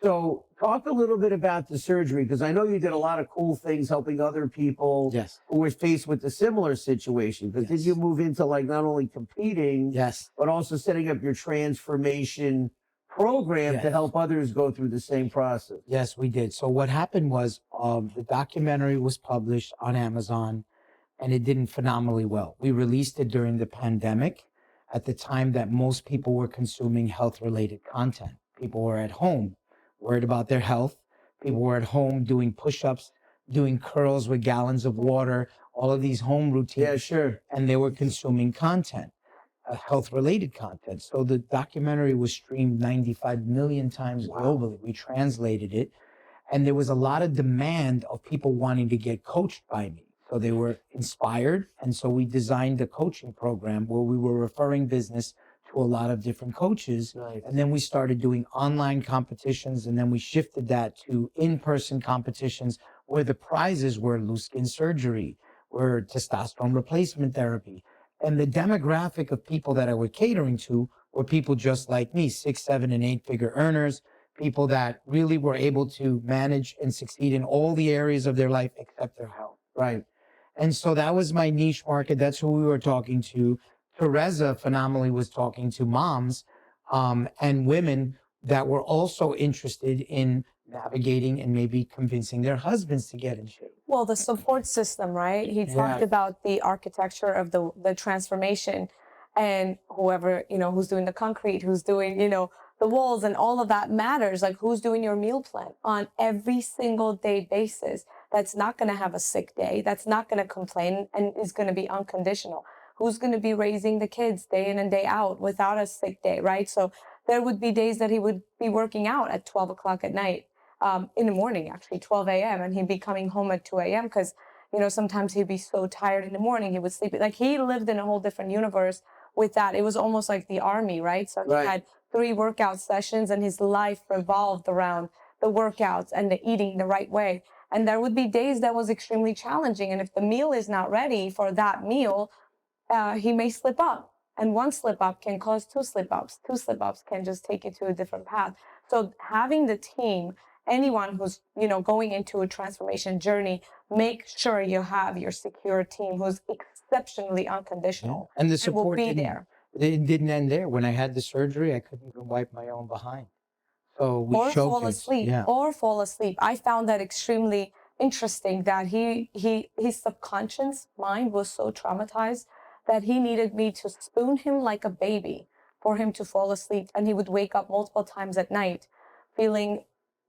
So talk a little bit about the surgery, because I know you did a lot of cool things helping other people yes, who were faced with a similar situation. Because did you move into not only competing, yes, but also setting up your transformation program to help others go through the same process? Yes, we did. So what happened was the documentary was published on Amazon, and it did phenomenally well. We released it during the pandemic at the time that most people were consuming health-related content. People were at home, worried about their health. People were at home doing push-ups, doing curls with gallons of water, all of these home routines. Yeah, sure. And they were consuming content, health-related content. So the documentary was streamed 95 million times globally. We translated it. And there was a lot of demand of people wanting to get coached by me. So they were inspired. And so we designed a coaching program where we were referring business to a lot of different coaches. Nice. And then we started doing online competitions. And then we shifted that to in-person competitions where the prizes were loose skin surgery, were testosterone replacement therapy. And the demographic of people that I was catering to were people just like me, 6, 7, and 8-figure earners, people that really were able to manage and succeed in all the areas of their life except their health. Right. And so that was my niche market. That's who we were talking to. Tereza phenomenally was talking to moms and women that were also interested in navigating and maybe convincing their husbands to get in shape. Well, the support system, right? He talked about the architecture of the transformation, and whoever, who's doing the concrete, who's doing, the walls, and all of that matters. Like, who's doing your meal plan on every single day basis? That's not going to have a sick day. That's not going to complain and is going to be unconditional. Who's going to be raising the kids day in and day out without a sick day, right? So there would be days that he would be working out at 12 o'clock at night, in the morning, actually 12 a.m. And he'd be coming home at 2 a.m. because, sometimes he'd be so tired in the morning, he would sleep. Like, he lived in a whole different universe with that. It was almost like the army, right? So he had 3 workout sessions, and his life revolved around the workouts and the eating the right way. And there would be days that was extremely challenging. And if the meal is not ready for that meal, he may slip up. And one slip up can cause 2 slip ups. 2 slip ups can just take you to a different path. So having the team, anyone who's, going into a transformation journey, make sure you have your secure team who's exceptionally unconditional. And the support will be there. It didn't end there. When I had the surgery, I couldn't even wipe my own behind. So we or fall showcase. asleep, Yeah. or fall asleep. I found that extremely interesting that his subconscious mind was so traumatized that he needed me to spoon him like a baby for him to fall asleep, and he would wake up multiple times at night feeling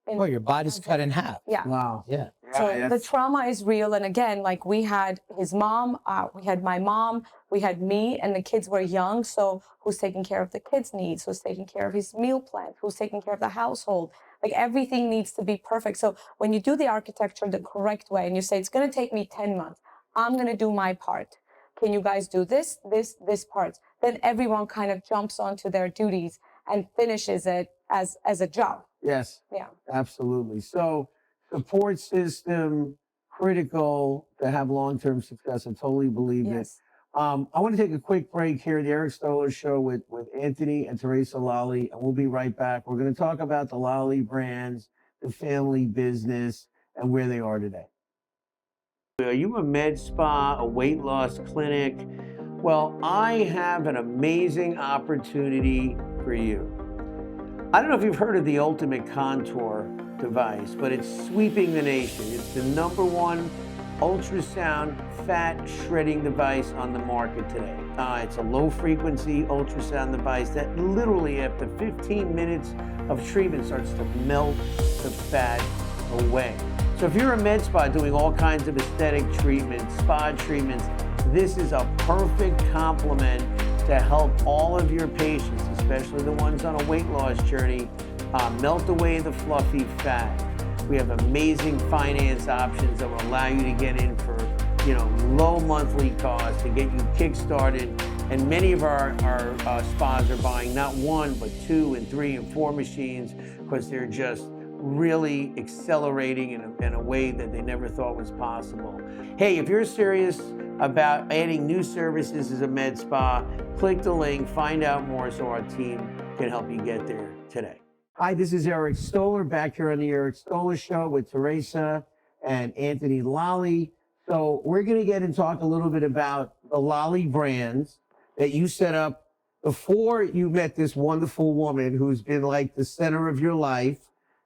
Well, your body's cut in half. yeah. Wow. Yeah. So the trauma is real. And again, like we had his mom, we had my mom, we had me, and the kids were young. So who's taking care of the kids' needs? Who's taking care of his meal plan? Who's taking care of the household? Like everything needs to be perfect. So when you do the architecture the correct way and you say, it's going to take me 10 months, I'm going to do my part. Can you guys do this part? Then everyone kind of jumps onto their duties and finishes it as a job. Yes. Yeah. Absolutely. So support system, critical to have long-term success. I totally believe it. Yes. I want to take a quick break here, the Eric Stoller Show with Anthony and Tereza Lolli, and we'll be right back. We're going to talk about the Lolli brands, the family business, and where they are today. Are you a med spa, a weight loss clinic? Well, I have an amazing opportunity for you. I don't know if you've heard of the Ultimate Contour device, but it's sweeping the nation. It's the #1 ultrasound fat shredding device on the market today. It's a low frequency ultrasound device that literally after 15 minutes of treatment starts to melt the fat away. So if you're a med spa doing all kinds of aesthetic treatments, spa treatments, this is a perfect complement to help all of your patients, especially the ones on a weight loss journey, melt away the fluffy fat. We have amazing finance options that will allow you to get in for, low monthly costs to get you kick-started. And many of our spas are buying not 1, but 2 and 3 and 4 machines because they're just really accelerating in a way that they never thought was possible. Hey, if you're serious about adding new services as a med spa, click the link, find out more so our team can help you get there today. Hi, this is Eric Stoller back here on the Eric Stoller Show with Tereza and Anthony Lolli. So we're going to get and talk a little bit about the Lolli brands that you set up before you met this wonderful woman who's been like the center of your life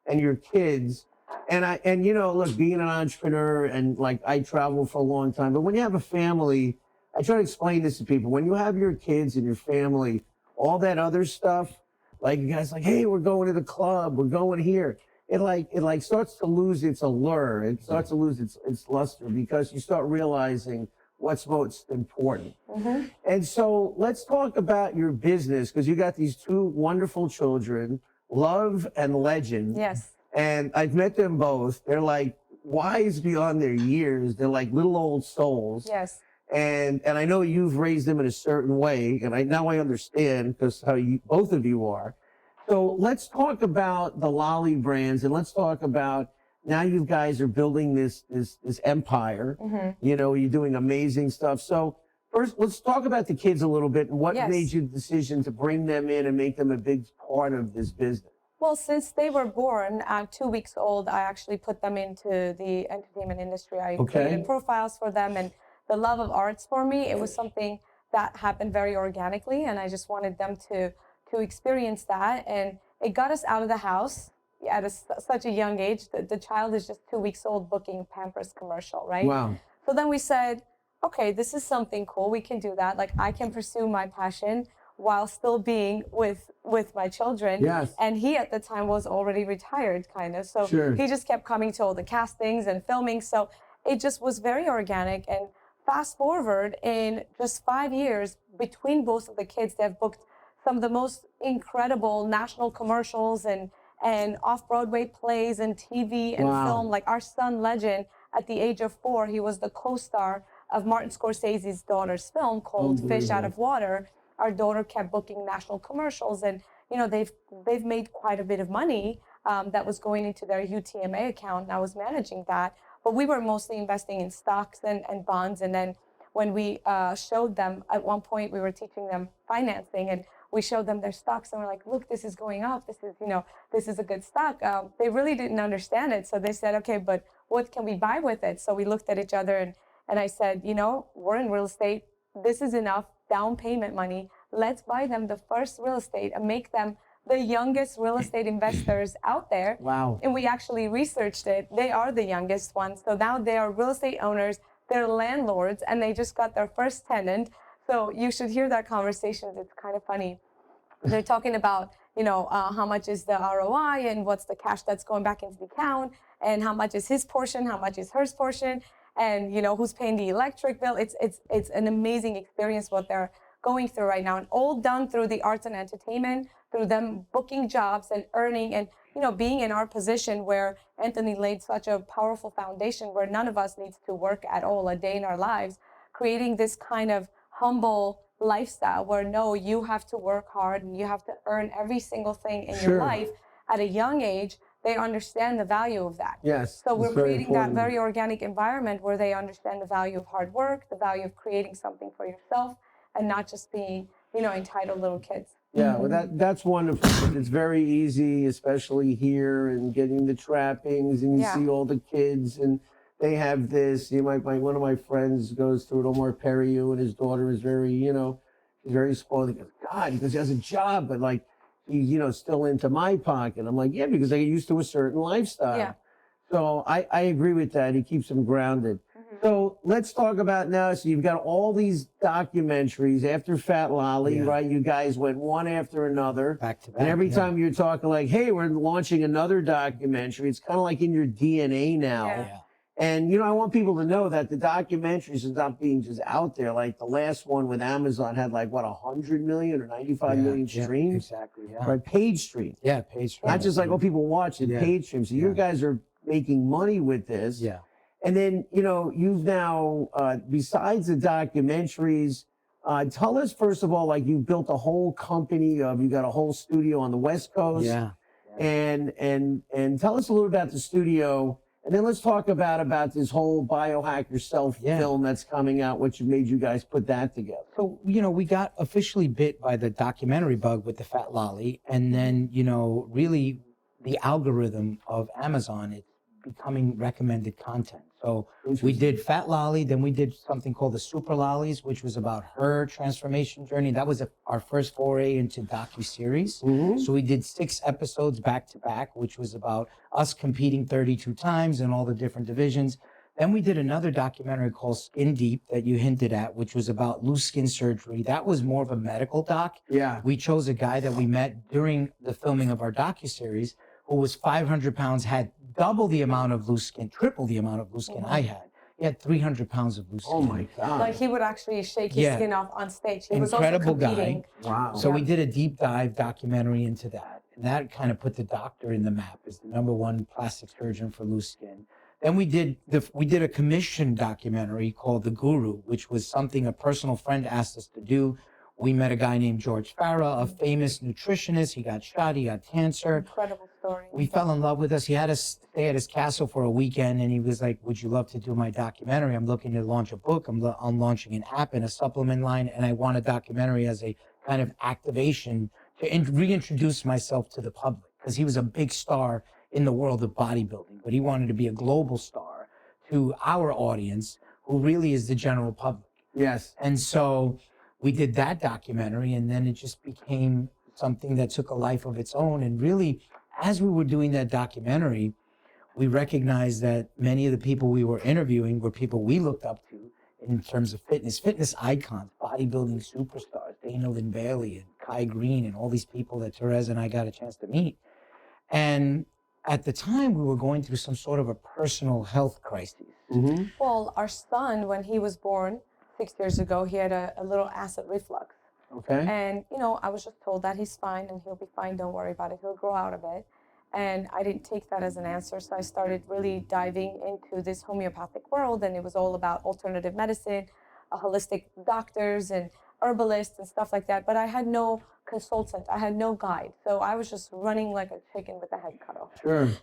and your kids. And look, being an entrepreneur and like I travel for a long time, but when you have a family, I try to explain this to people. When you have your kids and your family, all that other stuff, like you guys like, hey, we're going to the club, we're going here. It starts to lose its allure. It starts to lose its luster because you start realizing what's most important. Mm-hmm. And so let's talk about your business because you got these 2 wonderful children, Love and Legend. Yes. And I've met them both. They're like wise beyond their years. They're like little old souls. Yes. And I know you've raised them in a certain way, and now I understand because how you both of you are. So let's talk about the Lolli brands, and let's talk about now you guys are building this empire. Mm-hmm. You're doing amazing stuff. So first, let's talk about the kids a little bit and what Yes. made you the decision to bring them in and make them a big part of this business. Well, since they were born at 2 weeks old, I actually put them into the entertainment industry. I created profiles for them, and the love of arts for me, it was something that happened very organically, and I just wanted them to experience that. And it got us out of the house at such a young age. The child is just 2 weeks old booking Pampers commercial, right? Wow. So then we said, okay, this is something cool. We can do that. Like I can pursue my passion while still being with my children. Yes. And he at the time was already retired kind of. So Sure. he just kept coming to all the castings and filming. So it just was very organic. And fast forward in just 5 years between both of the kids, they've booked some of the most incredible national commercials and off-Broadway plays and TV and Wow. film. Like our son Legend, at the age of 4, he was the co-star of Martin Scorsese's daughter's film called Fish Out of Water. Our daughter kept booking national commercials, and they've made quite a bit of money that was going into their UTMA account, and I was managing that. But we were mostly investing in stocks and bonds. And then when we showed them, at one point we were teaching them financing, and we showed them their stocks, and we're like, look, this is going up. This is a good stock. They really didn't understand it. So they said, okay, but what can we buy with it? So we looked at each other, and I said, we're in real estate. This is enough down payment money. Let's buy them the first real estate and make them the youngest real estate investors out there. Wow. And we actually researched it. They are the youngest ones. So now they are real estate owners, they're landlords, and they just got their first tenant. So you should hear that conversation. It's kind of funny. They're talking about, how much is the ROI and what's the cash that's going back into the account and how much is his portion, how much is hers portion, and who's paying the electric bill. It's an amazing experience what they're going through right now, and all done through the arts and entertainment, through them booking jobs and earning, and being in our position where Anthony laid such a powerful foundation where none of us needs to work at all a day in our lives, creating this kind of humble lifestyle where no, you have to work hard and you have to earn every single thing in your life at a young age. They understand the value of that. Yes. So we're it's very creating that important. very organic environment where they understand the value of hard work, the value of creating something for yourself, and not just being, entitled little kids. Yeah, well, that's wonderful. It's very easy, especially here, and getting the trappings, and you see all the kids, and they have this. One of my friends goes through it. Omar Periu, and his daughter is very, she's very spoiled. He goes, God, because he has a job, but like he's, still into my pocket. I'm like, yeah, because they get used to a certain lifestyle. Yeah. So I agree with that. He keeps them grounded. So let's talk about now. So you've got all these documentaries after Fat Lolli, right? You guys went one after another. Back to back. And every time you're talking like, hey, we're launching another documentary, it's kind of like in your DNA now. Yeah. And, I want people to know that the documentaries is not being just out there. Like the last one with Amazon had like, what, 100 million or 95 million streams? Exactly, yeah. Right, page streams. Yeah, page streams. Not just like, people watch it, page streams. So you guys are making money with this. Yeah. And then, you've now, besides the documentaries, tell us, first of all, like you built a whole company you got a whole studio on the West Coast. Yeah. And tell us a little about the studio. And then let's talk about this whole Biohack Yourself film that's coming out, which made you guys put that together. So, we got officially bit by the documentary bug with the Fat Lolli. And then, really the algorithm of Amazon, it's becoming recommended content. So we did Fat Lolli, then we did something called the Super Lollies, which was about her transformation journey. That was our first foray into docuseries. So we did 6 episodes back to back, which was about us competing 32 times in all the different divisions. Then we did another documentary called Skin Deep that you hinted at, which was about loose skin surgery. That was more of a medical doc. Yeah. We chose a guy that we met during the filming of our docuseries who was 500 pounds, had double the amount of loose skin, triple the amount of loose skin I had. He had 300 pounds of loose skin. Oh my God. Like he would actually shake his skin off on stage. He Incredible was also competing. guy. Wow. So we did a deep dive documentary into that. And that kind of put the doctor in the map as the #1 plastic surgeon for loose skin. Then we did a commission documentary called The Guru, which was something a personal friend asked us to do. We met a guy named George Farah, a famous nutritionist. He got shot, he got cancer. Incredible story. We fell in love with us. He had us stay at his castle for a weekend, and he was like, would you love to do my documentary? I'm looking to launch a book. I'm launching an app and a supplement line, and I want a documentary as a kind of activation to reintroduce myself to the public, because he was a big star in the world of bodybuilding, but he wanted to be a global star to our audience, who really is the general public. Yes. And so we did that documentary, and then it just became something that took a life of its own. And really, as we were doing that documentary, we recognized that many of the people we were interviewing were people we looked up to in terms of fitness icons, bodybuilding superstars, Dana Lynn Bailey and Kai Green, and all these people that Tereza and I got a chance to meet. And at the time, we were going through some sort of a personal health crisis. Mm-hmm. Well, our son, when he was born 6 years ago, he had a little acid reflux. Okay. And, I was just told that he's fine and he'll be fine. Don't worry about it. He'll grow out of it. And I didn't take that as an answer. So I started really diving into this homeopathic world. And it was all about alternative medicine, holistic doctors and herbalists and stuff like that. But I had no consultant. I had no guide. So I was just running like a chicken with the head cut off,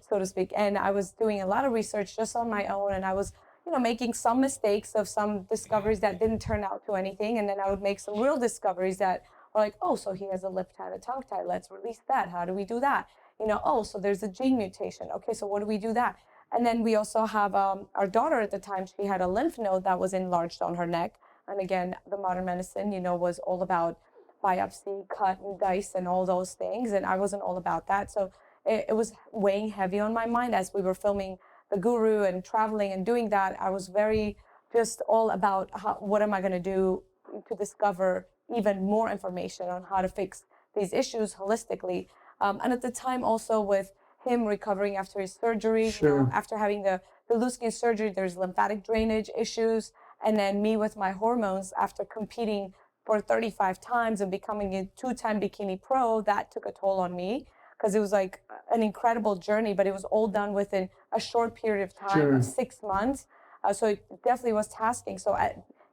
so to speak. And I was doing a lot of research just on my own. And I was making some mistakes of some discoveries that didn't turn out to anything. And then I would make some real discoveries that are like, oh, so he has a lip tie, a tongue tie. Let's release that. How do we do that? Oh, so there's a gene mutation. Okay, so what do we do that? And then we also have our daughter at the time, she had a lymph node that was enlarged on her neck. And again, the modern medicine, was all about biopsy, cut and dice and all those things. And I wasn't all about that. So it was weighing heavy on my mind as we were filming The Guru and traveling and doing that. I was very just all about what am I going to do to discover even more information on how to fix these issues holistically. And at the time also with him recovering after his surgery, Sure. after having the loose skin surgery, there's lymphatic drainage issues. And then me with my hormones after competing for 35 times and becoming a 2-time bikini pro, that took a toll on me because it was like an incredible journey, but it was all done within a short period of time Sure. of 6 months. So it definitely was tasking. So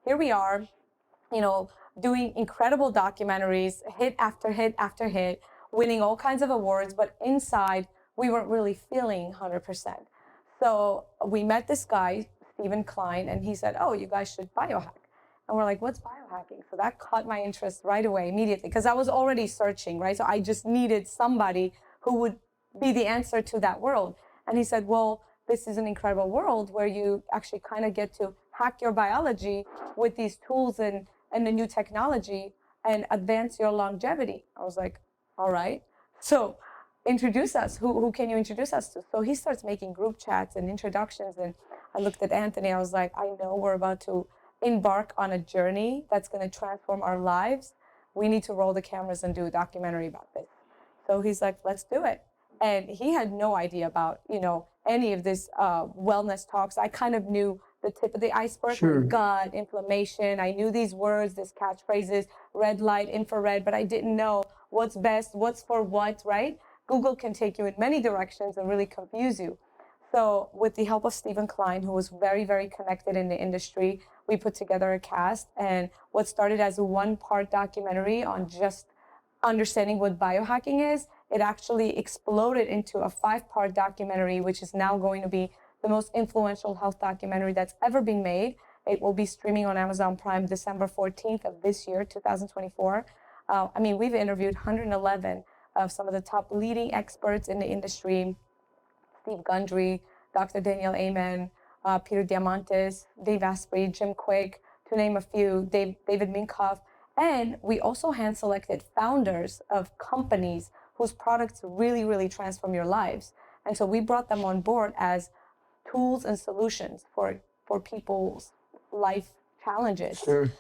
here we are, doing incredible documentaries, hit after hit after hit, winning all kinds of awards, but inside we weren't really feeling 100%. So we met this guy, Stephen Klein, and he said, oh, you guys should biohack. And we're like, what's biohacking? So that caught my interest right away, immediately, because I was already searching, right? So I just needed somebody who would be the answer to that world. And he said, well, this is an incredible world where you actually kind of get to hack your biology with these tools and the new technology and advance your longevity. I was like, all right. So introduce us. Who can you introduce us to? So he starts making group chats and introductions. And I looked at Anthony. I was like, I know we're about to embark on a journey that's going to transform our lives. We need to roll the cameras and do a documentary about this. So he's like, let's do it. And he had no idea about, any of this wellness talks. I kind of knew the tip of the iceberg, Sure. gut, inflammation. I knew these words, these catchphrases, red light, infrared, but I didn't know what's best, what's for what, right? Google can take you in many directions and really confuse you. So with the help of Stephen Klein, who was very, very connected in the industry, we put together a cast. And what started as a 1-part documentary on just understanding what biohacking is, it actually exploded into a 5-part documentary, which is now going to be the most influential health documentary that's ever been made. It will be streaming on Amazon Prime December 14th of this year, 2024. We've interviewed 111 of some of the top leading experts in the industry: Steve Gundry, Dr. Daniel Amen, Peter Diamandis, Dave Asprey, Jim Quick, to name a few, David Minkoff. And we also hand-selected founders of companies whose products really, really transform your lives. And so we brought them on board as tools and solutions for people's life challenges. Sure.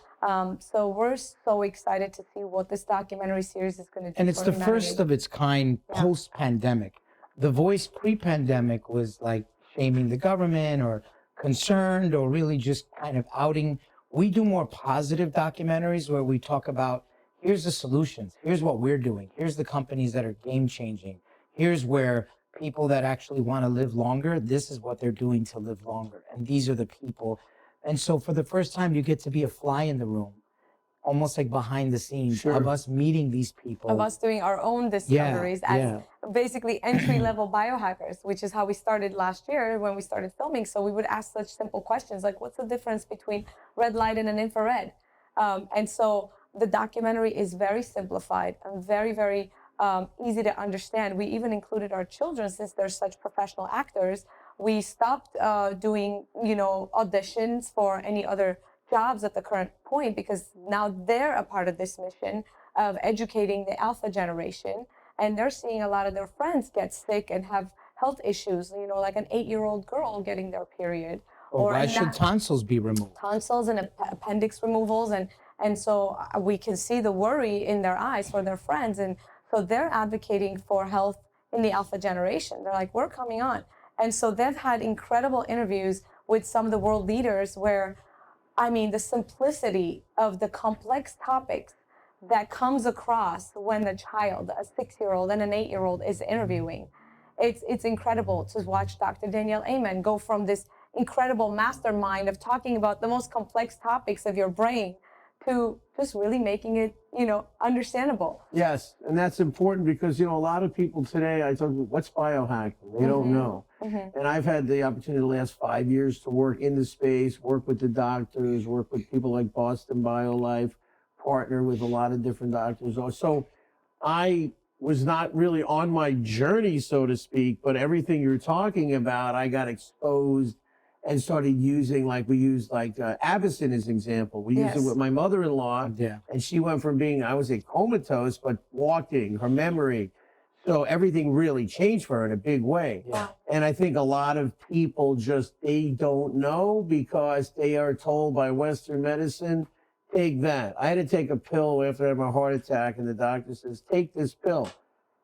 So we're so excited to see what this documentary series is going to do. And it's for the humanity. first of its kind post-pandemic. The Voice pre-pandemic was like shaming the government or concerned or really just kind of outing. We do more positive documentaries where we talk about, here's the solutions, here's what we're doing, here's the companies that are game-changing, here's where people that actually want to live longer, this is what they're doing to live longer, and these are the people. And so for the first time, you get to be a fly in the room, almost like behind the scenes of us meeting these people. Of us doing our own discoveries as basically entry-level biohackers, which is how we started last year when we started filming. So we would ask such simple questions like, what's the difference between red light and an infrared? And so the documentary is very simplified and very, very easy to understand. We even included our children, since they're such professional actors. We stopped doing, auditions for any other jobs at the current point, because now they're a part of this mission of educating the alpha generation, and they're seeing a lot of their friends get sick and have health issues, like an 8-year-old girl getting their period. Or why should tonsils be removed? Tonsils and appendix removals, and so we can see the worry in their eyes for their friends, and so they're advocating for health in the alpha generation. They're like, we're coming on. And so they've had incredible interviews with some of the world leaders where, the simplicity of the complex topics that comes across when a child, a 6-year-old and an 8-year-old is interviewing. It's incredible to watch Dr. Danielle Amen go from this incredible mastermind of talking about the most complex topics of your brain to just really making it, understandable. Yes, and that's important because, a lot of people today, I talk about what's biohacking? They don't know. And I've had the opportunity the last 5 years to work in the space, work with the doctors, work with people like Boston BioLife, partner with a lot of different doctors. So I was not really on my journey, so to speak, but everything you're talking about, I got exposed and started using, like we used like Avicin as an example. We used it Yes. with my mother-in-law, Yeah. and she went from being, I would say, comatose, but walking, her memory. So everything really changed for her in a big way. Yeah. And I think a lot of people they don't know because they are told by Western medicine, take that. I had to take a pill after I had my heart attack, and the doctor says, take this pill.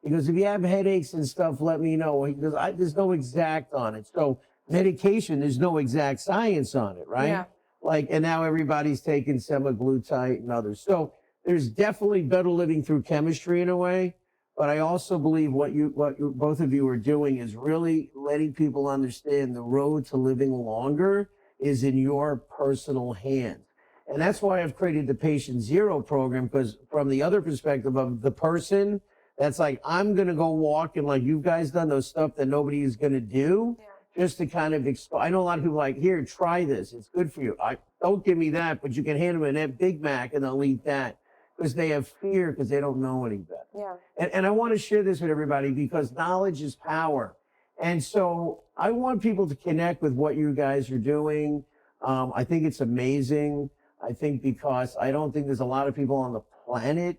He goes, if you have headaches and stuff, let me know. He goes, there's no exact on it. So medication, there's no exact science on it, right? Yeah. Like, and now everybody's taking semaglutide and others. So there's definitely better living through chemistry in a way. But I also believe what both of you are doing is really letting people understand the road to living longer is in your personal hands. And that's why I've created the Patient Zero program, because from the other perspective of the person, that's like, I'm going to go walk and like you guys done those stuff that nobody is going to do, just to kind of I know a lot of people like, here, try this. It's good for you. Don't give me that, but you can hand them a Big Mac and they'll eat that because they have fear because they don't know any better. Yeah. And I want to share this with everybody because knowledge is power. And so I want people to connect with what you guys are doing. I think it's amazing. I think because I don't think there's a lot of people on the planet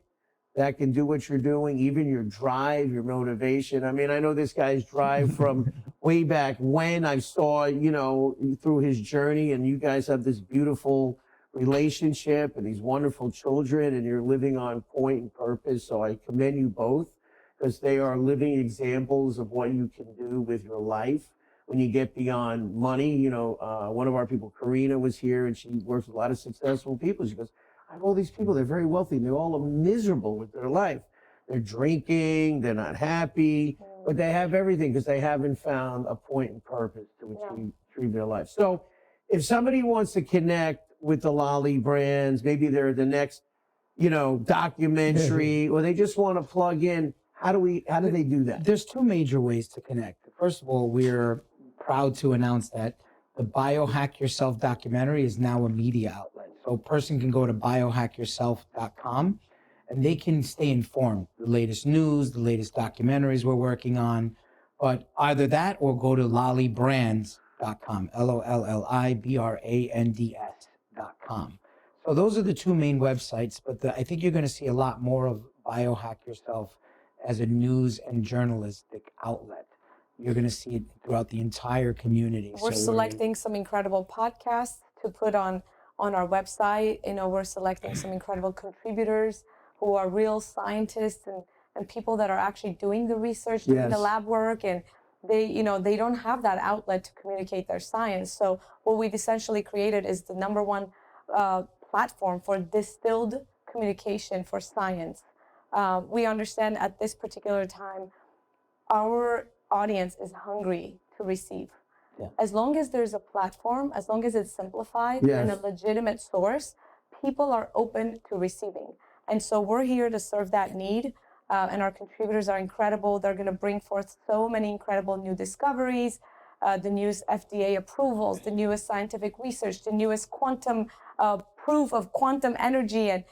that can do what you're doing, even your drive, your motivation. I mean, I know this guy's drive from way back when I saw, through his journey, and you guys have this beautiful relationship and these wonderful children, and you're living on point and purpose. So I commend you both because they are living examples of what you can do with your life when you get beyond money. One of our people, Karina, was here, and she works with a lot of successful people. She goes, I have all these people, they're very wealthy, and they're all miserable with their life. They're drinking, they're not happy, but they have everything because they haven't found a point and purpose to achieve their life. So if somebody wants to connect with the Lolli brands, maybe they're the next, documentary, or they just want to plug in, how do they do that? There's two major ways to connect. First of all, we're proud to announce that the BioHack Yourself documentary is now a media outlet. So a person can go to biohackyourself.com and they can stay informed. The latest news, the latest documentaries we're working on, but either that or go to lollibrands.com, LOLLIBRANDS.com. So those are the two main websites, but I think you're going to see a lot more of BioHack Yourself as a news and journalistic outlet. You're going to see it throughout the entire community. We're selecting some incredible podcasts to put on our website. We're selecting some incredible contributors who are real scientists and people that are actually doing the research, doing the lab work, and they don't have that outlet to communicate their science. So what we've essentially created is the number one platform for distilled communication for science. We understand at this particular time, our audience is hungry to receive. Yeah. As long as there's a platform, as long as it's simplified and a legitimate source, people are open to receiving. And so we're here to serve that need. And our contributors are incredible. They're going to bring forth so many incredible new discoveries, the newest FDA approvals, the newest scientific research, the newest quantum proof of quantum energy. And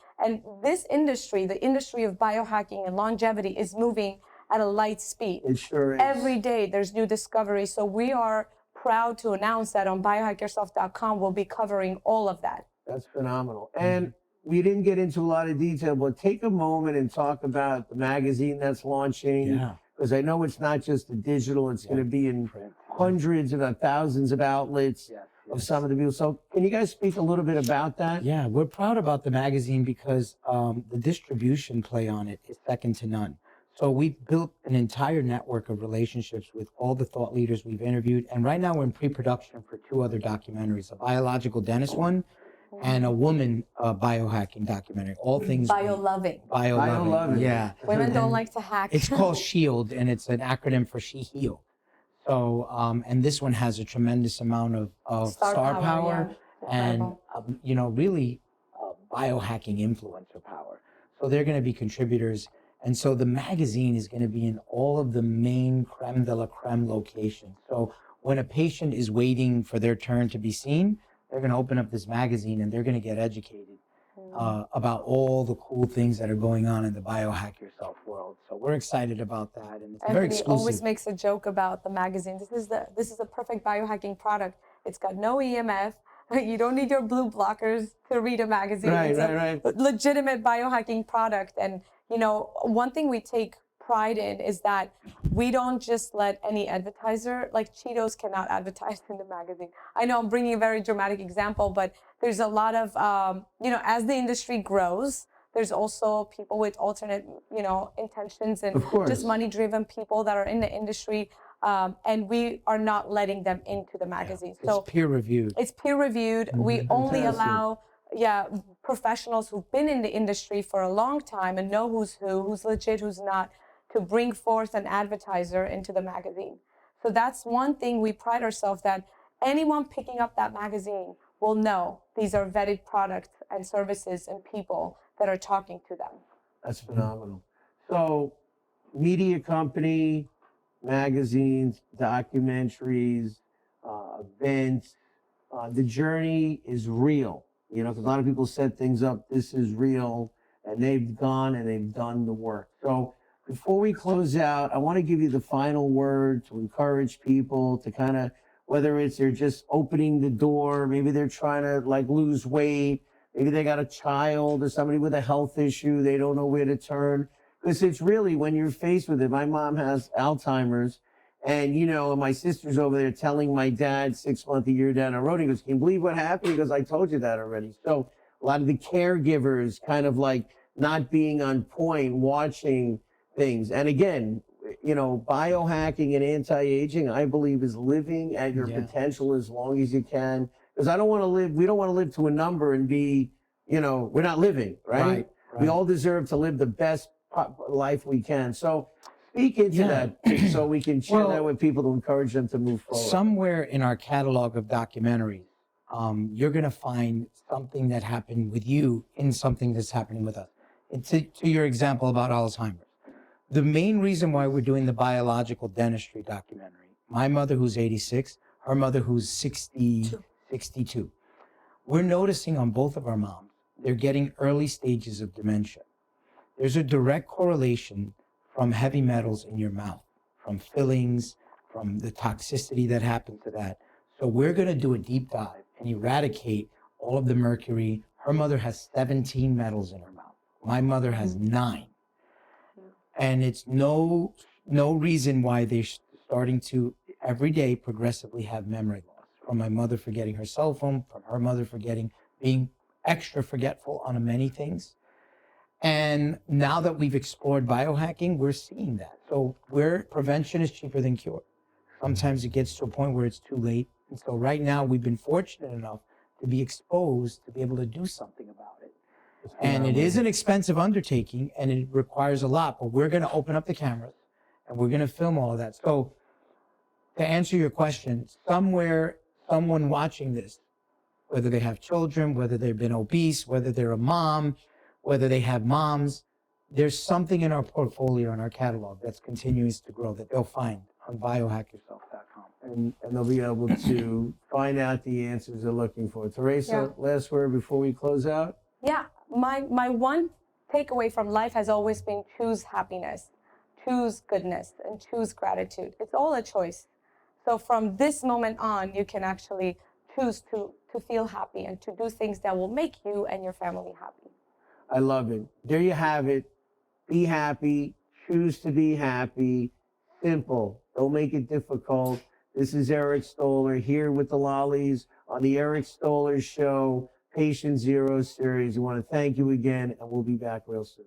this industry, the industry of biohacking and longevity, is moving at a light speed. It sure is. Every day there's new discoveries. So we are proud to announce that on biohackyourself.com we'll be covering all of that. That's phenomenal. And we didn't get into a lot of detail, but take a moment and talk about the magazine that's launching. Because I know it's not just the digital, it's going to be in hundreds, if not thousands of outlets of some of the people. So can you guys speak a little bit about that? Yeah, we're proud about the magazine because the distribution play on it is second to none. So we've built an entire network of relationships with all the thought leaders we've interviewed. And right now we're in pre-production for two other documentaries, a biological dentist one and a woman biohacking documentary. All things Bio-loving. Bio-loving, yeah. Women don't like to hack. It's called SHIELD, and it's an acronym for She Heal. So, and this one has a tremendous amount of star power and, really biohacking influencer power. So they're going to be contributors. And so the magazine is going to be in all of the main creme de la creme locations. So when a patient is waiting for their turn to be seen, they're going to open up this magazine and they're going to get educated about all the cool things that are going on in the Biohack Yourself world. So we're excited about that. And it's very exclusive. Always makes a joke about the magazine. This is a perfect biohacking product. It's got no EMF. You don't need your blue blockers to read a magazine. Right, It's right, a legitimate biohacking product. And, you know, one thing we take pride in is that we don't just let any advertiser, like Cheetos cannot advertise in the magazine. I know I'm bringing a very dramatic example, but there's a lot of, you know, as the industry grows, there's also people with alternate, you know, intentions and Of course. just money-driven people that are in the industry, and we are not letting them into the magazine. It's peer reviewed. It's peer reviewed. We only Fantastic. allow, professionals who've been in the industry for a long time and know who's who, who's legit, who's not, to bring forth an advertiser into the magazine. So that's one thing we pride ourselves that anyone picking up that magazine will know these are vetted products and services and people that are talking to them. That's phenomenal. So, media company, magazines, documentaries, events, the journey is real. You know, because a lot of people set things up, this is real, and they've gone and they've done the work. So, before we close out, I want to give you the final word to encourage people to kind of, whether it's they're just opening the door, maybe they're trying to like lose weight, maybe they got a child or somebody with a health issue, they don't know where to turn. Because it's really when you're faced with it. My mom has Alzheimer's, and you know, my sister's over there telling my dad 6 months, a year down the road, he goes, "Can you believe what happened?" He goes, "I told you that already." So a lot of the caregivers kind of like not being on point, watching things. And again, you know, biohacking and anti-aging, I believe, is living at your potential as long as you can. Because I don't want to live, we don't want to live to a number and be, you know, we're not living, right? We all deserve to live the best life we can. So speak into that so we can share that with people to encourage them to move forward. Somewhere in our catalog of documentaries, you're going to find something that happened with you in something that's happening with us. And to your example about Alzheimer's. The main reason why we're doing the biological dentistry documentary, my mother who's 86, her mother who's 62. We're noticing on both of our moms, they're getting early stages of dementia. There's a direct correlation from heavy metals in your mouth, from fillings, from the toxicity that happens to that. So we're going to do a deep dive and eradicate all of the mercury. Her mother has 17 metals in her mouth. My mother has 9. And it's no reason why they're starting to every day progressively have memory loss. From my mother forgetting her cell phone, from her mother being extra forgetful on many things. And now that we've explored biohacking, we're seeing that. So prevention is cheaper than cure. Sometimes it gets to a point where it's too late. And so right now we've been fortunate enough to be exposed to be able to do something about it. And it is an expensive undertaking and it requires a lot, but we're going to open up the cameras and we're going to film all of that. So to answer your question, somewhere, someone watching this, whether they have children, whether they've been obese, whether they're a mom, whether they have moms, there's something in our portfolio, in our catalog that's continues to grow that they'll find on biohackyourself.com. And they'll be able to find out the answers they're looking for. Teresa, last word before we close out? Yeah, my one takeaway from life has always been choose happiness, choose goodness, and choose gratitude. It's all a choice. So from this moment on, you can actually choose to feel happy and to do things that will make you and your family happy. I love it. There you have it. Be happy. Choose to be happy. Simple. Don't make it difficult. This is Eric Stoller here with the Lollis on the Eric Stoller Show, Patient Zero series. We want to thank you again, and we'll be back real soon.